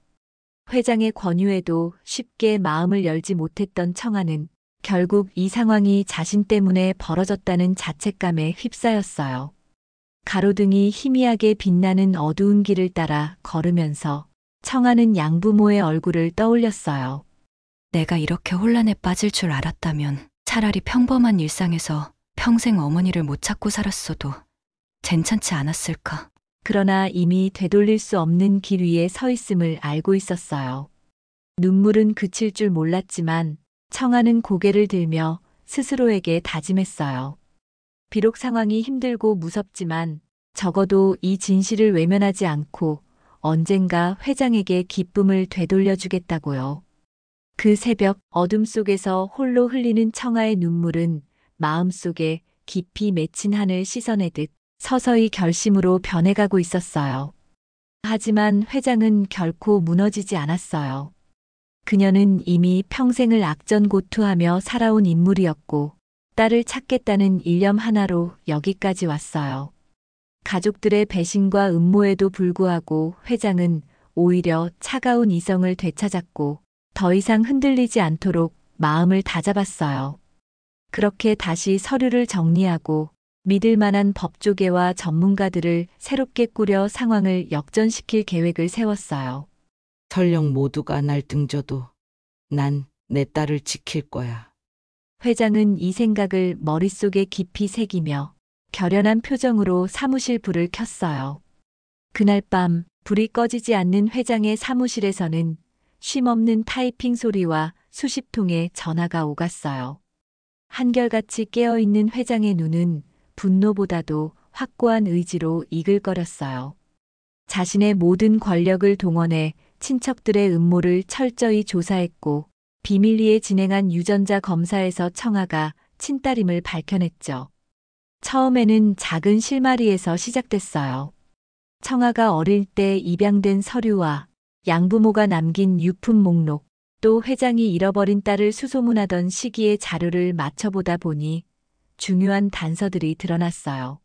회장의 권유에도 쉽게 마음을 열지 못했던 청아는 결국 이 상황이 자신 때문에 벌어졌다는 자책감에 휩싸였어요. 가로등이 희미하게 빛나는 어두운 길을 따라 걸으면서 청아는 양부모의 얼굴을 떠올렸어요. 내가 이렇게 혼란에 빠질 줄 알았다면 차라리 평범한 일상에서 평생 어머니를 못 찾고 살았어도 괜찮지 않았을까? 그러나 이미 되돌릴 수 없는 길 위에 서 있음을 알고 있었어요. 눈물은 그칠 줄 몰랐지만 청아는 고개를 들며 스스로에게 다짐했어요. 비록 상황이 힘들고 무섭지만 적어도 이 진실을 외면하지 않고 언젠가 회장에게 기쁨을 되돌려주겠다고요. 그 새벽 어둠 속에서 홀로 흘리는 청아의 눈물은 마음속에 깊이 맺힌 한을 씻어내듯 서서히 결심으로 변해가고 있었어요. 하지만 회장은 결코 무너지지 않았어요. 그녀는 이미 평생을 악전고투하며 살아온 인물이었고 딸을 찾겠다는 일념 하나로 여기까지 왔어요. 가족들의 배신과 음모에도 불구하고 회장은 오히려 차가운 이성을 되찾았고 더 이상 흔들리지 않도록 마음을 다잡았어요. 그렇게 다시 서류를 정리하고 믿을 만한 법조계와 전문가들을 새롭게 꾸려 상황을 역전시킬 계획을 세웠어요. 설령 모두가 날 등져도 난 내 딸을 지킬 거야. 회장은 이 생각을 머릿속에 깊이 새기며 결연한 표정으로 사무실 불을 켰어요. 그날 밤 불이 꺼지지 않는 회장의 사무실에서는 쉼없는 타이핑 소리와 수십 통의 전화가 오갔어요. 한결같이 깨어있는 회장의 눈은 분노보다도 확고한 의지로 이글거렸어요. 자신의 모든 권력을 동원해 친척들의 음모를 철저히 조사했고 비밀리에 진행한 유전자 검사에서 청아가 친딸임을 밝혀냈죠. 처음에는 작은 실마리에서 시작됐어요. 청아가 어릴 때 입양된 서류와 양부모가 남긴 유품 목록, 또 회장이 잃어버린 딸을 수소문하던 시기의 자료를 맞춰보다 보니 중요한 단서들이 드러났어요.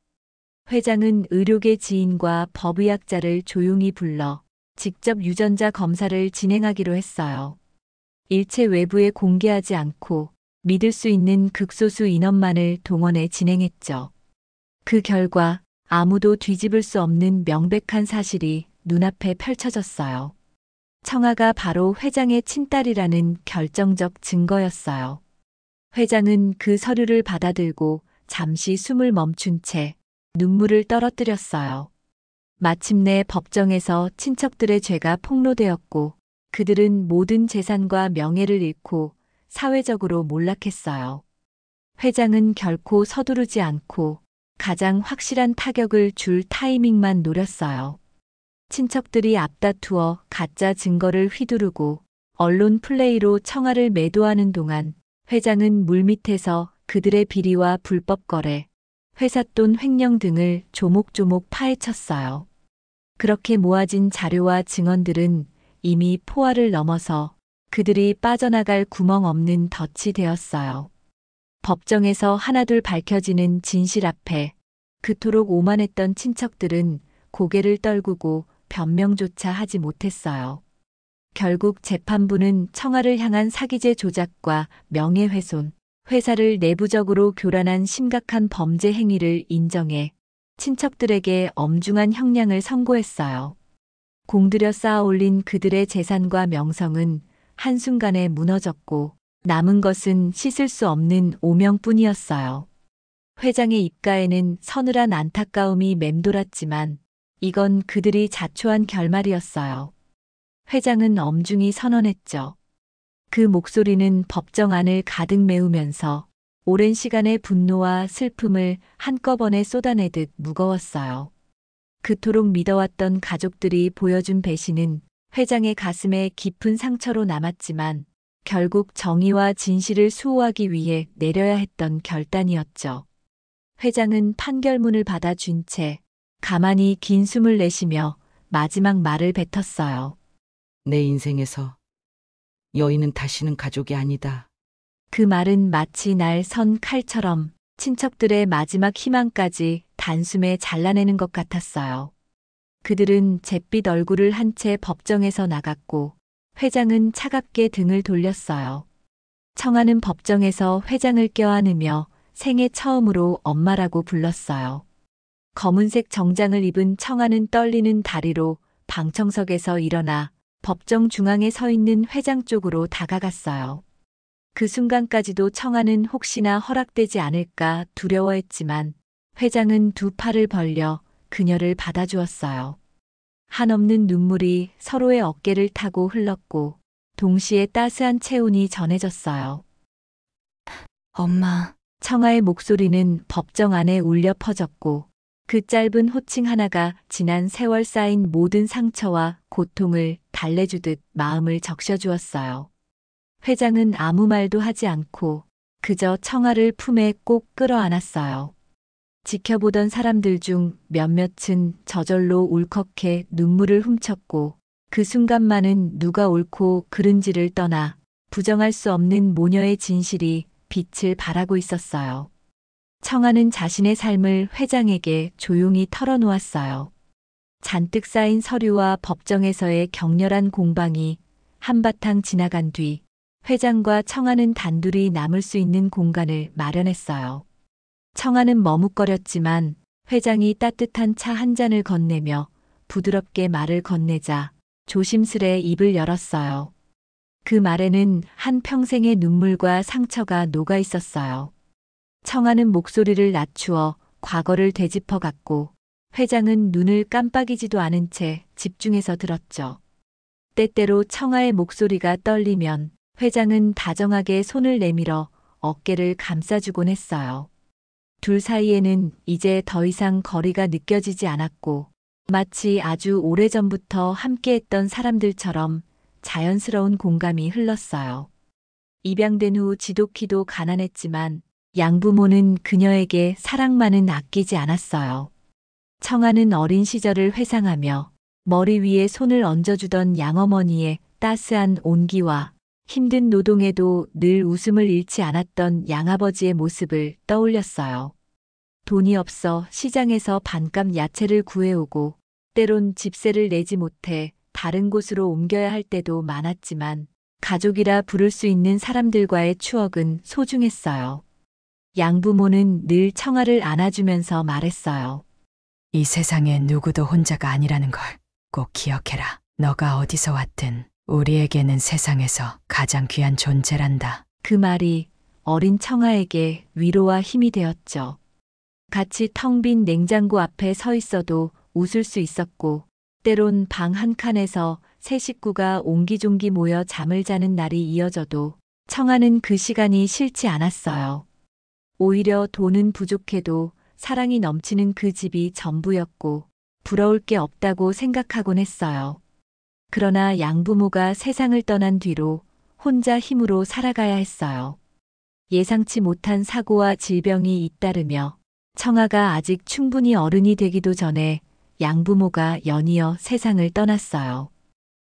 회장은 의료계 지인과 법의학자를 조용히 불러 직접 유전자 검사를 진행하기로 했어요. 일체 외부에 공개하지 않고 믿을 수 있는 극소수 인원만을 동원해 진행했죠. 그 결과 아무도 뒤집을 수 없는 명백한 사실이 눈앞에 펼쳐졌어요. 청아가 바로 회장의 친딸이라는 결정적 증거였어요. 회장은 그 서류를 받아들고 잠시 숨을 멈춘 채 눈물을 떨어뜨렸어요. 마침내 법정에서 친척들의 죄가 폭로되었고 그들은 모든 재산과 명예를 잃고 사회적으로 몰락했어요. 회장은 결코 서두르지 않고 가장 확실한 타격을 줄 타이밍만 노렸어요. 친척들이 앞다투어 가짜 증거를 휘두르고 언론 플레이로 청아를 매도하는 동안 회장은 물밑에서 그들의 비리와 불법 거래, 회삿돈 횡령 등을 조목조목 파헤쳤어요. 그렇게 모아진 자료와 증언들은 이미 포화를 넘어서 그들이 빠져나갈 구멍 없는 덫이 되었어요. 법정에서 하나둘 밝혀지는 진실 앞에 그토록 오만했던 친척들은 고개를 떨구고 변명조차 하지 못했어요. 결국 재판부는 청아를 향한 사기죄 조작과 명예훼손, 회사를 내부적으로 교란한 심각한 범죄 행위를 인정해 친척들에게 엄중한 형량을 선고했어요. 공들여 쌓아올린 그들의 재산과 명성은 한순간에 무너졌고 남은 것은 씻을 수 없는 오명뿐이었어요. 회장의 입가에는 서늘한 안타까움이 맴돌았지만 이건 그들이 자초한 결말이었어요. 회장은 엄중히 선언했죠. 그 목소리는 법정 안을 가득 메우면서 오랜 시간의 분노와 슬픔을 한꺼번에 쏟아내듯 무거웠어요. 그토록 믿어왔던 가족들이 보여준 배신은 회장의 가슴에 깊은 상처로 남았지만 결국 정의와 진실을 수호하기 위해 내려야 했던 결단이었죠. 회장은 판결문을 받아준 채 가만히 긴 숨을 내쉬며 마지막 말을 뱉었어요. 내 인생에서 여인은 다시는 가족이 아니다. 그 말은 마치 날 선 칼처럼 친척들의 마지막 희망까지 단숨에 잘라내는 것 같았어요. 그들은 잿빛 얼굴을 한 채 법정에서 나갔고 회장은 차갑게 등을 돌렸어요. 청아는 법정에서 회장을 껴안으며 생애 처음으로 엄마라고 불렀어요. 검은색 정장을 입은 청아는 떨리는 다리로 방청석에서 일어나 법정 중앙에 서 있는 회장 쪽으로 다가갔어요. 그 순간까지도 청아는 혹시나 허락되지 않을까 두려워했지만 회장은 두 팔을 벌려 그녀를 받아주었어요. 한없는 눈물이 서로의 어깨를 타고 흘렀고 동시에 따스한 체온이 전해졌어요. 엄마, 청아의 목소리는 법정 안에 울려 퍼졌고 그 짧은 호칭 하나가 지난 세월 쌓인 모든 상처와 고통을 달래주듯 마음을 적셔주었어요. 회장은 아무 말도 하지 않고 그저 청아를 품에 꼭 끌어안았어요. 지켜보던 사람들 중 몇몇은 저절로 울컥해 눈물을 훔쳤고 그 순간만은 누가 옳고 그른지를 떠나 부정할 수 없는 모녀의 진실이 빛을 발하고 있었어요. 청아는 자신의 삶을 회장에게 조용히 털어놓았어요. 잔뜩 쌓인 서류와 법정에서의 격렬한 공방이 한바탕 지나간 뒤 회장과 청아는 단둘이 남을 수 있는 공간을 마련했어요. 청아는 머뭇거렸지만 회장이 따뜻한 차 한 잔을 건네며 부드럽게 말을 건네자 조심스레 입을 열었어요. 그 말에는 한 평생의 눈물과 상처가 녹아 있었어요. 청아는 목소리를 낮추어 과거를 되짚어갔고 회장은 눈을 깜빡이지도 않은 채 집중해서 들었죠. 때때로 청아의 목소리가 떨리면 회장은 다정하게 손을 내밀어 어깨를 감싸주곤 했어요. 둘 사이에는 이제 더 이상 거리가 느껴지지 않았고 마치 아주 오래전부터 함께했던 사람들처럼 자연스러운 공감이 흘렀어요. 입양된 후 지독히도 가난했지만 양부모는 그녀에게 사랑만은 아끼지 않았어요. 청아는 어린 시절을 회상하며 머리 위에 손을 얹어주던 양어머니의 따스한 온기와 힘든 노동에도 늘 웃음을 잃지 않았던 양아버지의 모습을 떠올렸어요. 돈이 없어 시장에서 반값 야채를 구해오고 때론 집세를 내지 못해 다른 곳으로 옮겨야 할 때도 많았지만 가족이라 부를 수 있는 사람들과의 추억은 소중했어요. 양부모는 늘 청아를 안아주면서 말했어요. 이 세상에 누구도 혼자가 아니라는 걸 꼭 기억해라. 너가 어디서 왔든 우리에게는 세상에서 가장 귀한 존재란다. 그 말이 어린 청아에게 위로와 힘이 되었죠. 같이 텅 빈 냉장고 앞에 서 있어도 웃을 수 있었고 때론 방 한 칸에서 세 식구가 옹기종기 모여 잠을 자는 날이 이어져도 청아는 그 시간이 싫지 않았어요. 오히려 돈은 부족해도 사랑이 넘치는 그 집이 전부였고 부러울 게 없다고 생각하곤 했어요. 그러나 양부모가 세상을 떠난 뒤로 혼자 힘으로 살아가야 했어요. 예상치 못한 사고와 질병이 잇따르며 청아가 아직 충분히 어른이 되기도 전에 양부모가 연이어 세상을 떠났어요.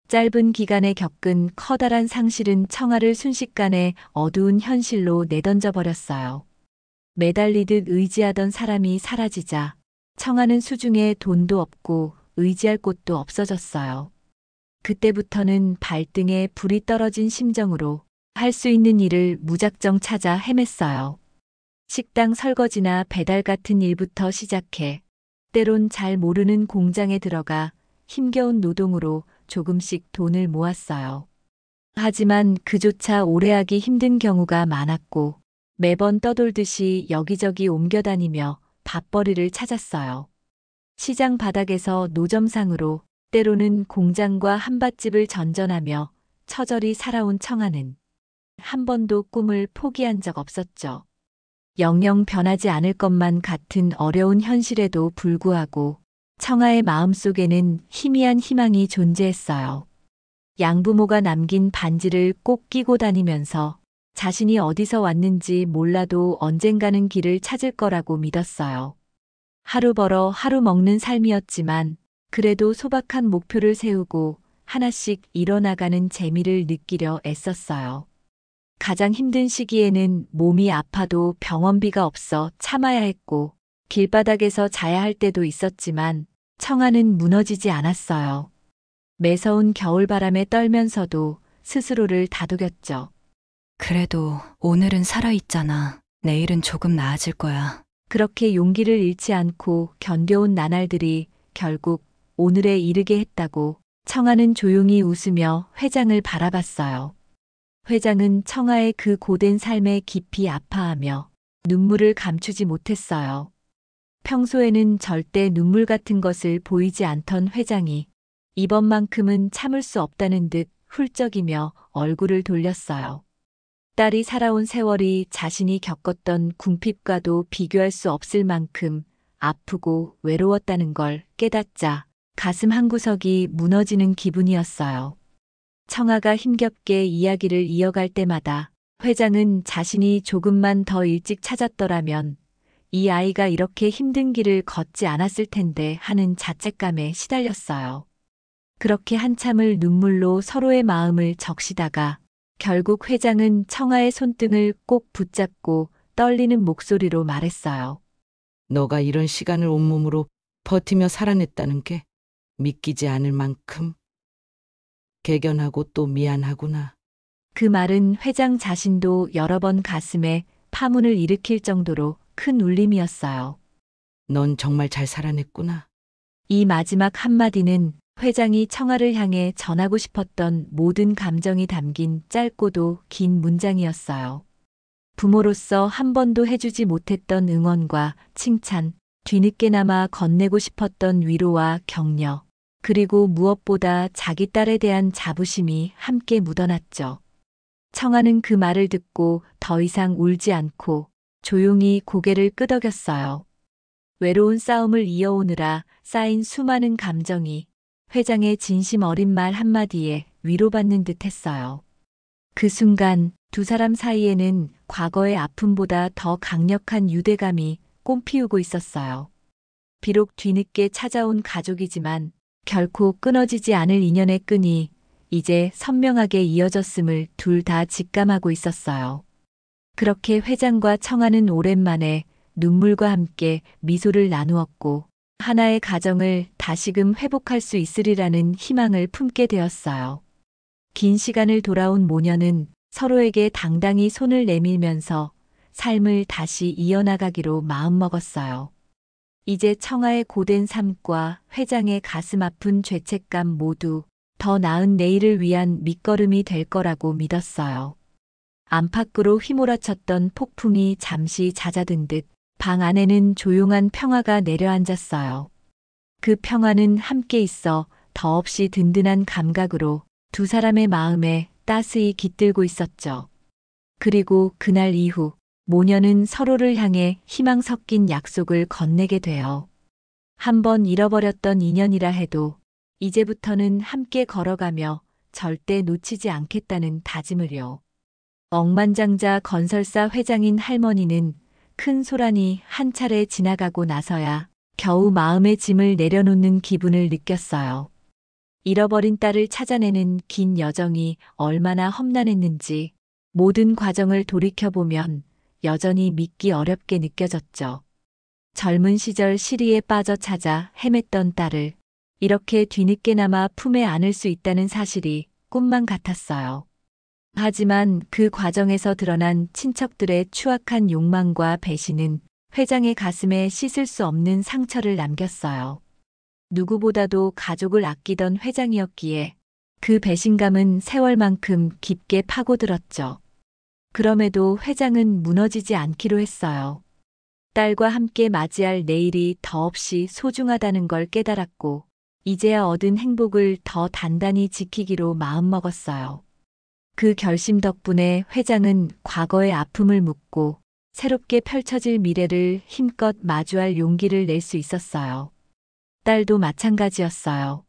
짧은 기간에 겪은 커다란 상실은 청아를 순식간에 어두운 현실로 내던져 버렸어요. 매달리듯 의지하던 사람이 사라지자 청아는 수중에 돈도 없고 의지할 곳도 없어졌어요. 그때부터는 발등에 불이 떨어진 심정으로 할 수 있는 일을 무작정 찾아 헤맸어요. 식당 설거지나 배달 같은 일부터 시작해 때론 잘 모르는 공장에 들어가 힘겨운 노동으로 조금씩 돈을 모았어요. 하지만 그조차 오래하기 힘든 경우가 많았고 매번 떠돌듯이 여기저기 옮겨다니며 밥벌이를 찾았어요. 시장 바닥에서 노점상으로, 때로는 공장과 한밭집을 전전하며 처절히 살아온 청아는 한 번도 꿈을 포기한 적 없었죠. 영영 변하지 않을 것만 같은 어려운 현실에도 불구하고 청아의 마음속에는 희미한 희망이 존재했어요. 양부모가 남긴 반지를 꼭 끼고 다니면서 자신이 어디서 왔는지 몰라도 언젠가는 길을 찾을 거라고 믿었어요. 하루 벌어 하루 먹는 삶이었지만 그래도 소박한 목표를 세우고 하나씩 이뤄나가는 재미를 느끼려 애썼어요. 가장 힘든 시기에는 몸이 아파도 병원비가 없어 참아야 했고 길바닥에서 자야 할 때도 있었지만 청아는 무너지지 않았어요. 매서운 겨울바람에 떨면서도 스스로를 다독였죠. 그래도 오늘은 살아있잖아. 내일은 조금 나아질 거야. 그렇게 용기를 잃지 않고 견뎌온 나날들이 결국 오늘에 이르게 했다고 청아는 조용히 웃으며 회장을 바라봤어요. 회장은 청아의 그 고된 삶에 깊이 아파하며 눈물을 감추지 못했어요. 평소에는 절대 눈물 같은 것을 보이지 않던 회장이 이번만큼은 참을 수 없다는 듯 훌쩍이며 얼굴을 돌렸어요. 딸이 살아온 세월이 자신이 겪었던 궁핍과도 비교할 수 없을 만큼 아프고 외로웠다는 걸 깨닫자 가슴 한구석이 무너지는 기분이었어요. 청아가 힘겹게 이야기를 이어갈 때마다 회장은 자신이 조금만 더 일찍 찾았더라면 이 아이가 이렇게 힘든 길을 걷지 않았을 텐데 하는 자책감에 시달렸어요. 그렇게 한참을 눈물로 서로의 마음을 적시다가 결국 회장은 청아의 손등을 꼭 붙잡고 떨리는 목소리로 말했어요. 너가 이런 시간을 온몸으로 버티며 살아냈다는 게 믿기지 않을 만큼 개견하고 또 미안하구나. 그 말은 회장 자신도 여러 번 가슴에 파문을 일으킬 정도로 큰 울림이었어요. 넌 정말 잘 살아냈구나. 이 마지막 한마디는 회장이 청아를 향해 전하고 싶었던 모든 감정이 담긴 짧고도 긴 문장이었어요. 부모로서 한 번도 해주지 못했던 응원과 칭찬, 뒤늦게나마 건네고 싶었던 위로와 격려, 그리고 무엇보다 자기 딸에 대한 자부심이 함께 묻어났죠. 청아는 그 말을 듣고 더 이상 울지 않고 조용히 고개를 끄덕였어요. 외로운 싸움을 이어오느라 쌓인 수많은 감정이 회장의 진심 어린 말 한마디에 위로받는 듯 했어요. 그 순간 두 사람 사이에는 과거의 아픔보다 더 강력한 유대감이 꽃피우고 있었어요. 비록 뒤늦게 찾아온 가족이지만 결코 끊어지지 않을 인연의 끈이 이제 선명하게 이어졌음을 둘 다 직감하고 있었어요. 그렇게 회장과 청아는 오랜만에 눈물과 함께 미소를 나누었고 하나의 가정을 다시금 회복할 수 있으리라는 희망을 품게 되었어요. 긴 시간을 돌아온 모녀는 서로에게 당당히 손을 내밀면서 삶을 다시 이어나가기로 마음먹었어요. 이제 청아의 고된 삶과 회장의 가슴 아픈 죄책감 모두 더 나은 내일을 위한 밑거름이 될 거라고 믿었어요. 안팎으로 휘몰아쳤던 폭풍이 잠시 잦아든 듯 방 안에는 조용한 평화가 내려앉았어요. 그 평화는 함께 있어 더없이 든든한 감각으로 두 사람의 마음에 따스히 깃들고 있었죠. 그리고 그날 이후 모녀는 서로를 향해 희망 섞인 약속을 건네게 되어 한 번 잃어버렸던 인연이라 해도 이제부터는 함께 걸어가며 절대 놓치지 않겠다는 다짐을요. 억만장자 건설사 회장인 할머니는 큰 소란이 한 차례 지나가고 나서야 겨우 마음의 짐을 내려놓는 기분을 느꼈어요. 잃어버린 딸을 찾아내는 긴 여정이 얼마나 험난했는지 모든 과정을 돌이켜보면 여전히 믿기 어렵게 느껴졌죠. 젊은 시절 시리에 빠져 찾아 헤맸던 딸을 이렇게 뒤늦게나마 품에 안을 수 있다는 사실이 꿈만 같았어요. 하지만 그 과정에서 드러난 친척들의 추악한 욕망과 배신은 회장의 가슴에 씻을 수 없는 상처를 남겼어요. 누구보다도 가족을 아끼던 회장이었기에 그 배신감은 세월만큼 깊게 파고들었죠. 그럼에도 회장은 무너지지 않기로 했어요. 딸과 함께 맞이할 내일이 더없이 소중하다는 걸 깨달았고, 이제야 얻은 행복을 더 단단히 지키기로 마음먹었어요. 그 결심 덕분에 회장은 과거의 아픔을 묻고 새롭게 펼쳐질 미래를 힘껏 마주할 용기를 낼 수 있었어요. 딸도 마찬가지였어요.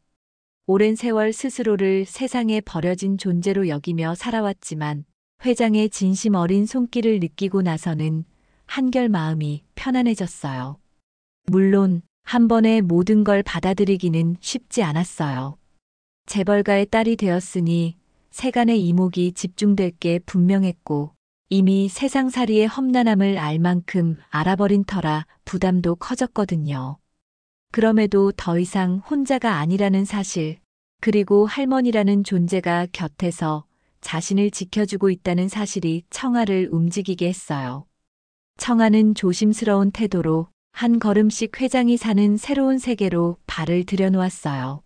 오랜 세월 스스로를 세상에 버려진 존재로 여기며 살아왔지만 회장의 진심 어린 손길을 느끼고 나서는 한결 마음이 편안해졌어요. 물론 한 번에 모든 걸 받아들이기는 쉽지 않았어요. 재벌가의 딸이 되었으니 세간의 이목이 집중될 게 분명했고 이미 세상살이의 험난함을 알 만큼 알아버린 터라 부담도 커졌거든요. 그럼에도 더 이상 혼자가 아니라는 사실, 그리고 할머니라는 존재가 곁에서 자신을 지켜주고 있다는 사실이 청아를 움직이게 했어요. 청아는 조심스러운 태도로 한 걸음씩 회장이 사는 새로운 세계로 발을 들여놓았어요.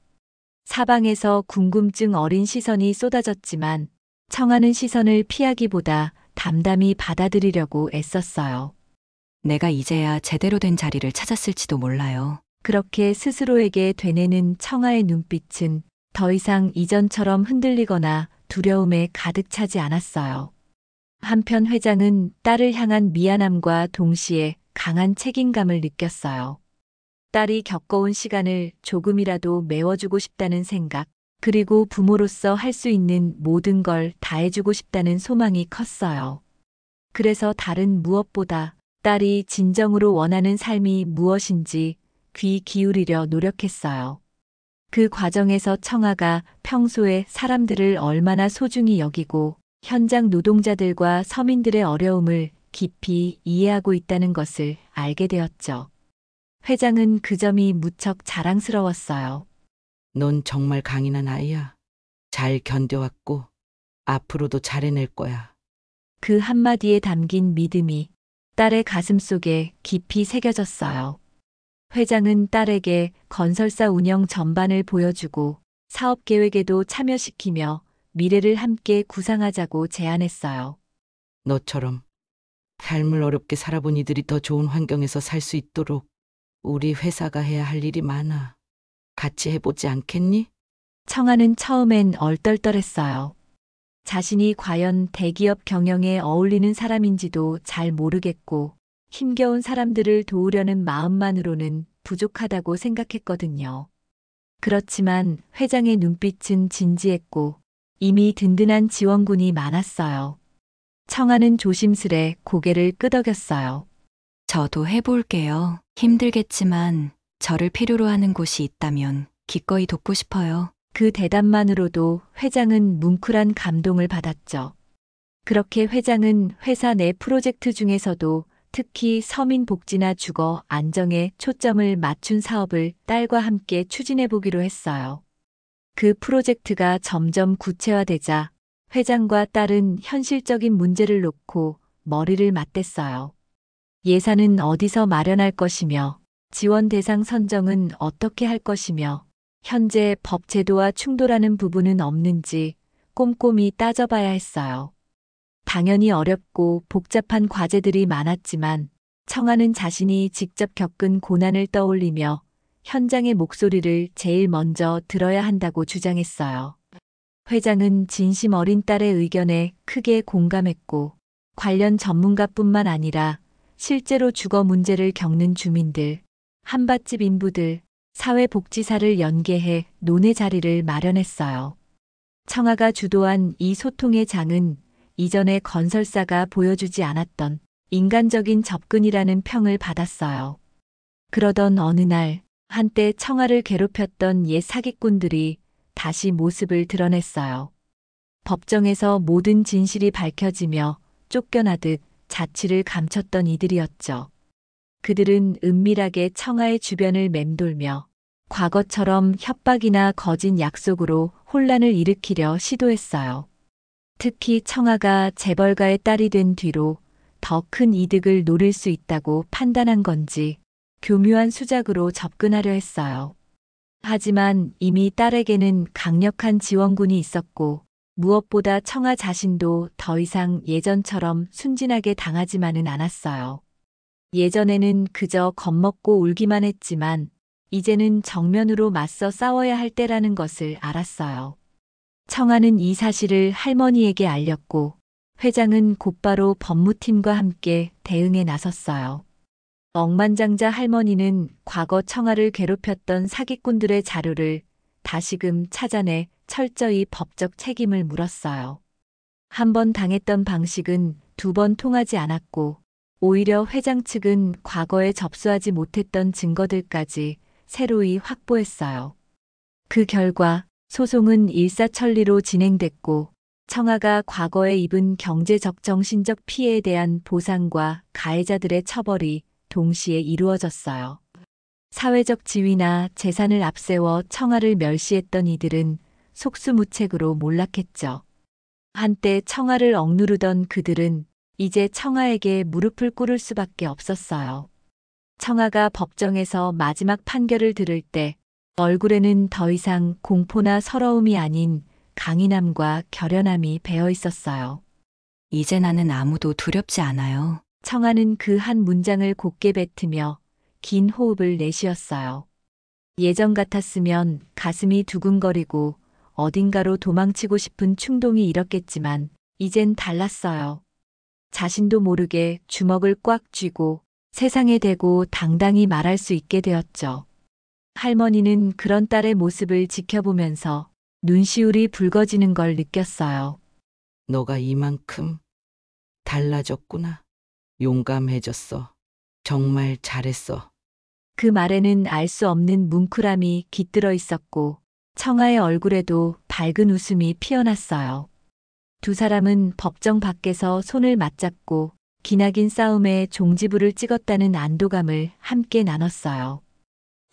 사방에서 궁금증 어린 시선이 쏟아졌지만 청아는 시선을 피하기보다 담담히 받아들이려고 애썼어요. 내가 이제야 제대로 된 자리를 찾았을지도 몰라요. 그렇게 스스로에게 되뇌는 청아의 눈빛은 더 이상 이전처럼 흔들리거나 두려움에 가득 차지 않았어요. 한편 회장은 딸을 향한 미안함과 동시에 강한 책임감을 느꼈어요. 딸이 겪어온 시간을 조금이라도 메워주고 싶다는 생각, 그리고 부모로서 할 수 있는 모든 걸 다해주고 싶다는 소망이 컸어요. 그래서 다른 무엇보다 딸이 진정으로 원하는 삶이 무엇인지 귀 기울이려 노력했어요. 그 과정에서 청아가 평소에 사람들을 얼마나 소중히 여기고 현장 노동자들과 서민들의 어려움을 깊이 이해하고 있다는 것을 알게 되었죠. 회장은 그 점이 무척 자랑스러웠어요. 넌 정말 강인한 아이야. 잘 견뎌왔고 앞으로도 잘해낼 거야. 그 한마디에 담긴 믿음이 딸의 가슴 속에 깊이 새겨졌어요. 회장은 딸에게 건설사 운영 전반을 보여주고 사업 계획에도 참여시키며 미래를 함께 구상하자고 제안했어요. 너처럼 삶을 어렵게 살아본 이들이 더 좋은 환경에서 살 수 있도록 우리 회사가 해야 할 일이 많아. 같이 해보지 않겠니? 청아는 처음엔 얼떨떨했어요. 자신이 과연 대기업 경영에 어울리는 사람인지도 잘 모르겠고 힘겨운 사람들을 도우려는 마음만으로는 부족하다고 생각했거든요. 그렇지만 회장의 눈빛은 진지했고 이미 든든한 지원군이 많았어요. 청아는 조심스레 고개를 끄덕였어요. 저도 해볼게요. 힘들겠지만 저를 필요로 하는 곳이 있다면 기꺼이 돕고 싶어요. 그 대답만으로도 회장은 뭉클한 감동을 받았죠. 그렇게 회장은 회사 내 프로젝트 중에서도 특히 서민 복지나 주거 안정에 초점을 맞춘 사업을 딸과 함께 추진해 보기로 했어요. 그 프로젝트가 점점 구체화되자 회장과 딸은 현실적인 문제를 놓고 머리를 맞댔어요. 예산은 어디서 마련할 것이며 지원 대상 선정은 어떻게 할 것이며 현재 법 제도와 충돌하는 부분은 없는지 꼼꼼히 따져봐야 했어요. 당연히 어렵고 복잡한 과제들이 많았지만 청아는 자신이 직접 겪은 고난을 떠올리며 현장의 목소리를 제일 먼저 들어야 한다고 주장했어요. 회장은 진심 어린 딸의 의견에 크게 공감했고 관련 전문가뿐만 아니라 실제로 주거 문제를 겪는 주민들, 한밭집 인부들, 사회복지사를 연계해 논의 자리를 마련했어요. 청아가 주도한 이 소통의 장은 이전에 건설사가 보여주지 않았던 인간적인 접근이라는 평을 받았어요. 그러던 어느 날 한때 청아를 괴롭혔던 옛 사기꾼들이 다시 모습을 드러냈어요. 법정에서 모든 진실이 밝혀지며 쫓겨나듯 자취를 감췄던 이들이었죠. 그들은 은밀하게 청아의 주변을 맴돌며 과거처럼 협박이나 거짓 약속으로 혼란을 일으키려 시도했어요. 특히 청아가 재벌가의 딸이 된 뒤로 더 큰 이득을 노릴 수 있다고 판단한 건지 교묘한 수작으로 접근하려 했어요. 하지만 이미 딸에게는 강력한 지원군이 있었고 무엇보다 청아 자신도 더 이상 예전처럼 순진하게 당하지만은 않았어요. 예전에는 그저 겁먹고 울기만 했지만 이제는 정면으로 맞서 싸워야 할 때라는 것을 알았어요. 청아는 이 사실을 할머니에게 알렸고 회장은 곧바로 법무팀과 함께 대응에 나섰어요. 억만장자 할머니는 과거 청아를 괴롭혔던 사기꾼들의 자료를 다시금 찾아내 철저히 법적 책임을 물었어요. 한 번 당했던 방식은 두 번 통하지 않았고 오히려 회장 측은 과거에 접수하지 못했던 증거들까지 새로이 확보했어요. 그 결과 소송은 일사천리로 진행됐고 청아가 과거에 입은 경제적 정신적 피해에 대한 보상과 가해자들의 처벌이 동시에 이루어졌어요. 사회적 지위나 재산을 앞세워 청아를 멸시했던 이들은 속수무책으로 몰락했죠. 한때 청아를 억누르던 그들은 이제 청아에게 무릎을 꿇을 수밖에 없었어요. 청아가 법정에서 마지막 판결을 들을 때 얼굴에는 더 이상 공포나 서러움이 아닌 강인함과 결연함이 배어 있었어요. 이제 나는 아무도 두렵지 않아요. 청아는 그 한 문장을 곧게 뱉으며 긴 호흡을 내쉬었어요. 예전 같았으면 가슴이 두근거리고 어딘가로 도망치고 싶은 충동이 일었겠지만 이젠 달랐어요. 자신도 모르게 주먹을 꽉 쥐고 세상에 대고 당당히 말할 수 있게 되었죠. 할머니는 그런 딸의 모습을 지켜보면서 눈시울이 붉어지는 걸 느꼈어요. 너가 이만큼 달라졌구나. 용감해졌어. 정말 잘했어. 그 말에는 알 수 없는 뭉클함이 깃들어 있었고 청아의 얼굴에도 밝은 웃음이 피어났어요. 두 사람은 법정 밖에서 손을 맞잡고 기나긴 싸움에 종지부를 찍었다는 안도감을 함께 나눴어요.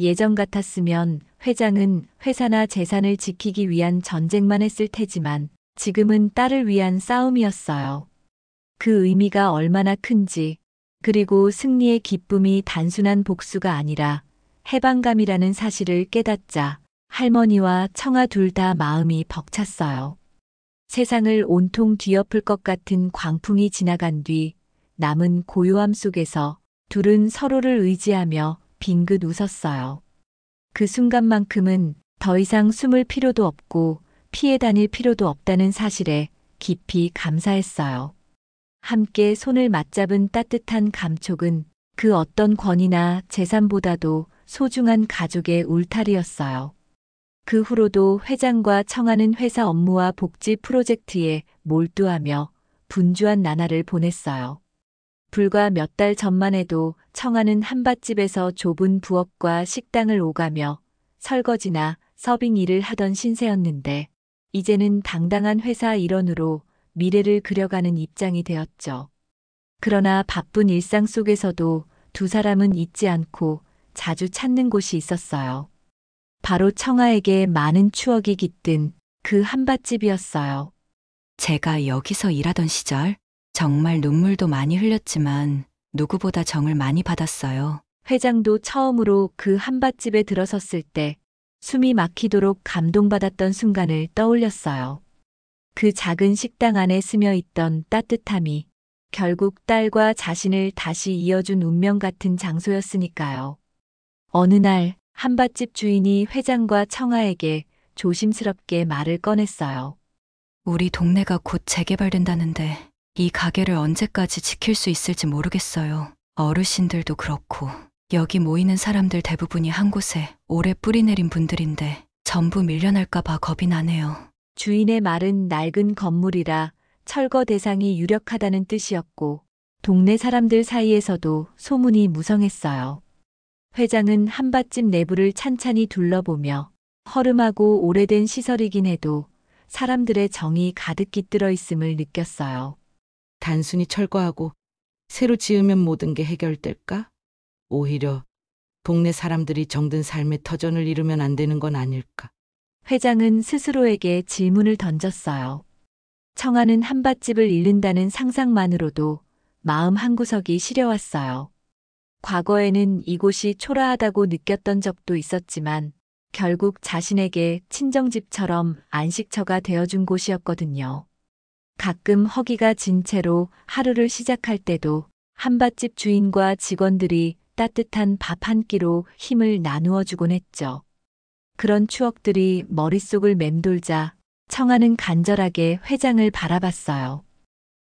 예전 같았으면 회장은 회사나 재산을 지키기 위한 전쟁만 했을 테지만 지금은 딸을 위한 싸움이었어요. 그 의미가 얼마나 큰지, 그리고 승리의 기쁨이 단순한 복수가 아니라 해방감이라는 사실을 깨닫자 할머니와 청아 둘 다 마음이 벅찼어요. 세상을 온통 뒤엎을 것 같은 광풍이 지나간 뒤 남은 고요함 속에서 둘은 서로를 의지하며 빙긋 웃었어요. 그 순간만큼은 더 이상 숨을 필요도 없고 피해 다닐 필요도 없다는 사실에 깊이 감사했어요. 함께 손을 맞잡은 따뜻한 감촉은 그 어떤 권위나 재산보다도 소중한 가족의 울타리였어요. 그 후로도 회장과 청아는 회사 업무와 복지 프로젝트에 몰두하며 분주한 나날을 보냈어요. 불과 몇 달 전만 해도 청아는 한밭집에서 좁은 부엌과 식당을 오가며 설거지나 서빙 일을 하던 신세였는데 이제는 당당한 회사 일원으로 미래를 그려가는 입장이 되었죠. 그러나 바쁜 일상 속에서도 두 사람은 잊지 않고 자주 찾는 곳이 있었어요. 바로 청아에게 많은 추억이 깃든 그 한밭집이었어요. 제가 여기서 일하던 시절 정말 눈물도 많이 흘렸지만 누구보다 정을 많이 받았어요. 회장도 처음으로 그 한밭집에 들어섰을 때 숨이 막히도록 감동받았던 순간을 떠올렸어요. 그 작은 식당 안에 스며 있던 따뜻함이 결국 딸과 자신을 다시 이어준 운명 같은 장소였으니까요. 어느 날 한밭집 주인이 회장과 청아에게 조심스럽게 말을 꺼냈어요. 우리 동네가 곧 재개발된다는데 이 가게를 언제까지 지킬 수 있을지 모르겠어요. 어르신들도 그렇고 여기 모이는 사람들 대부분이 한 곳에 오래 뿌리 내린 분들인데 전부 밀려날까 봐 겁이 나네요. 주인의 말은 낡은 건물이라 철거 대상이 유력하다는 뜻이었고 동네 사람들 사이에서도 소문이 무성했어요. 회장은 한밭집 내부를 찬찬히 둘러보며 허름하고 오래된 시설이긴 해도 사람들의 정이 가득 깃들어 있음을 느꼈어요. 단순히 철거하고 새로 지으면 모든 게 해결될까? 오히려 동네 사람들이 정든 삶의 터전을 이루면 안 되는 건 아닐까? 회장은 스스로에게 질문을 던졌어요. 청아는 한밭집을 잃는다는 상상만으로도 마음 한구석이 시려왔어요. 과거에는 이곳이 초라하다고 느꼈던 적도 있었지만 결국 자신에게 친정집처럼 안식처가 되어준 곳이었거든요. 가끔 허기가 진 채로 하루를 시작할 때도 한밭집 주인과 직원들이 따뜻한 밥 한 끼로 힘을 나누어 주곤 했죠. 그런 추억들이 머릿속을 맴돌자 청아는 간절하게 회장을 바라봤어요.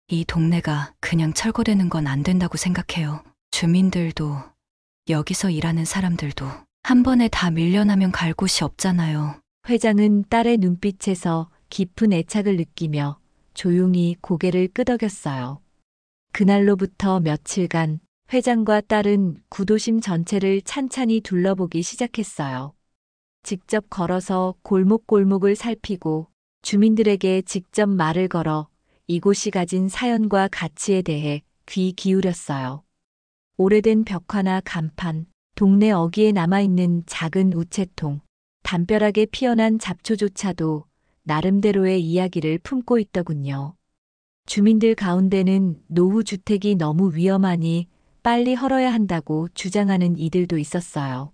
이 동네가 그냥 철거되는 건 안 된다고 생각해요. 주민들도, 여기서 일하는 사람들도 한 번에 다 밀려나면 갈 곳이 없잖아요. 회장은 딸의 눈빛에서 깊은 애착을 느끼며 조용히 고개를 끄덕였어요. 그날로부터 며칠간 회장과 딸은 구도심 전체를 찬찬히 둘러보기 시작했어요. 직접 걸어서 골목골목을 살피고 주민들에게 직접 말을 걸어 이곳이 가진 사연과 가치에 대해 귀 기울였어요. 오래된 벽화나 간판, 동네 어귀에 남아있는 작은 우체통, 담벼락에 피어난 잡초조차도 나름대로의 이야기를 품고 있더군요. 주민들 가운데는 노후주택이 너무 위험하니 빨리 헐어야 한다고 주장하는 이들도 있었어요.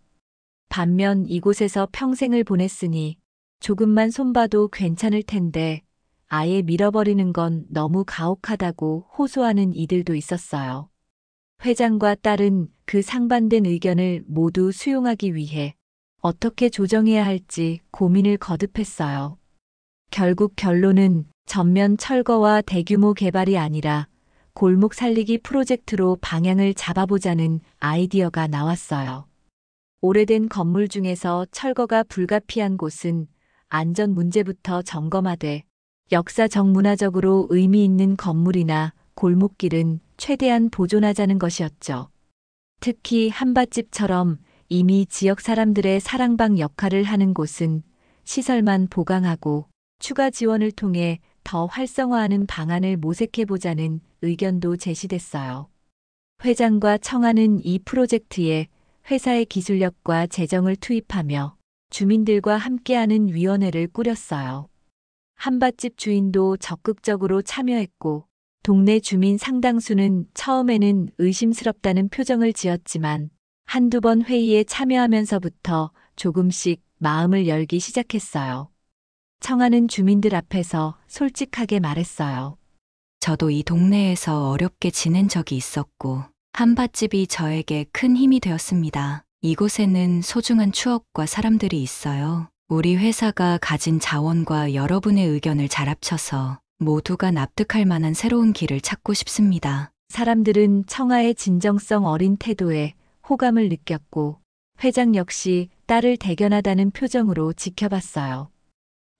반면 이곳에서 평생을 보냈으니 조금만 손봐도 괜찮을 텐데 아예 밀어버리는 건 너무 가혹하다고 호소하는 이들도 있었어요. 회장과 딸은 그 상반된 의견을 모두 수용하기 위해 어떻게 조정해야 할지 고민을 거듭했어요. 결국 결론은 전면 철거와 대규모 개발이 아니라 골목 살리기 프로젝트로 방향을 잡아보자는 아이디어가 나왔어요. 오래된 건물 중에서 철거가 불가피한 곳은 안전 문제부터 점검하되 역사적 문화적으로 의미 있는 건물이나 골목길은 최대한 보존하자는 것이었죠. 특히 한밭집처럼 이미 지역 사람들의 사랑방 역할을 하는 곳은 시설만 보강하고 추가 지원을 통해 더 활성화하는 방안을 모색해보자는 의견도 제시됐어요. 회장과 청아는 이 프로젝트에 회사의 기술력과 재정을 투입하며 주민들과 함께하는 위원회를 꾸렸어요. 한밭집 주인도 적극적으로 참여했고 동네 주민 상당수는 처음에는 의심스럽다는 표정을 지었지만 한두 번 회의에 참여하면서부터 조금씩 마음을 열기 시작했어요. 청아는 주민들 앞에서 솔직하게 말했어요. 저도 이 동네에서 어렵게 지낸 적이 있었고 한밭집이 저에게 큰 힘이 되었습니다. 이곳에는 소중한 추억과 사람들이 있어요. 우리 회사가 가진 자원과 여러분의 의견을 잘 합쳐서 모두가 납득할 만한 새로운 길을 찾고 싶습니다. 사람들은 청아의 진정성 어린 태도에 호감을 느꼈고 회장 역시 딸을 대견하다는 표정으로 지켜봤어요.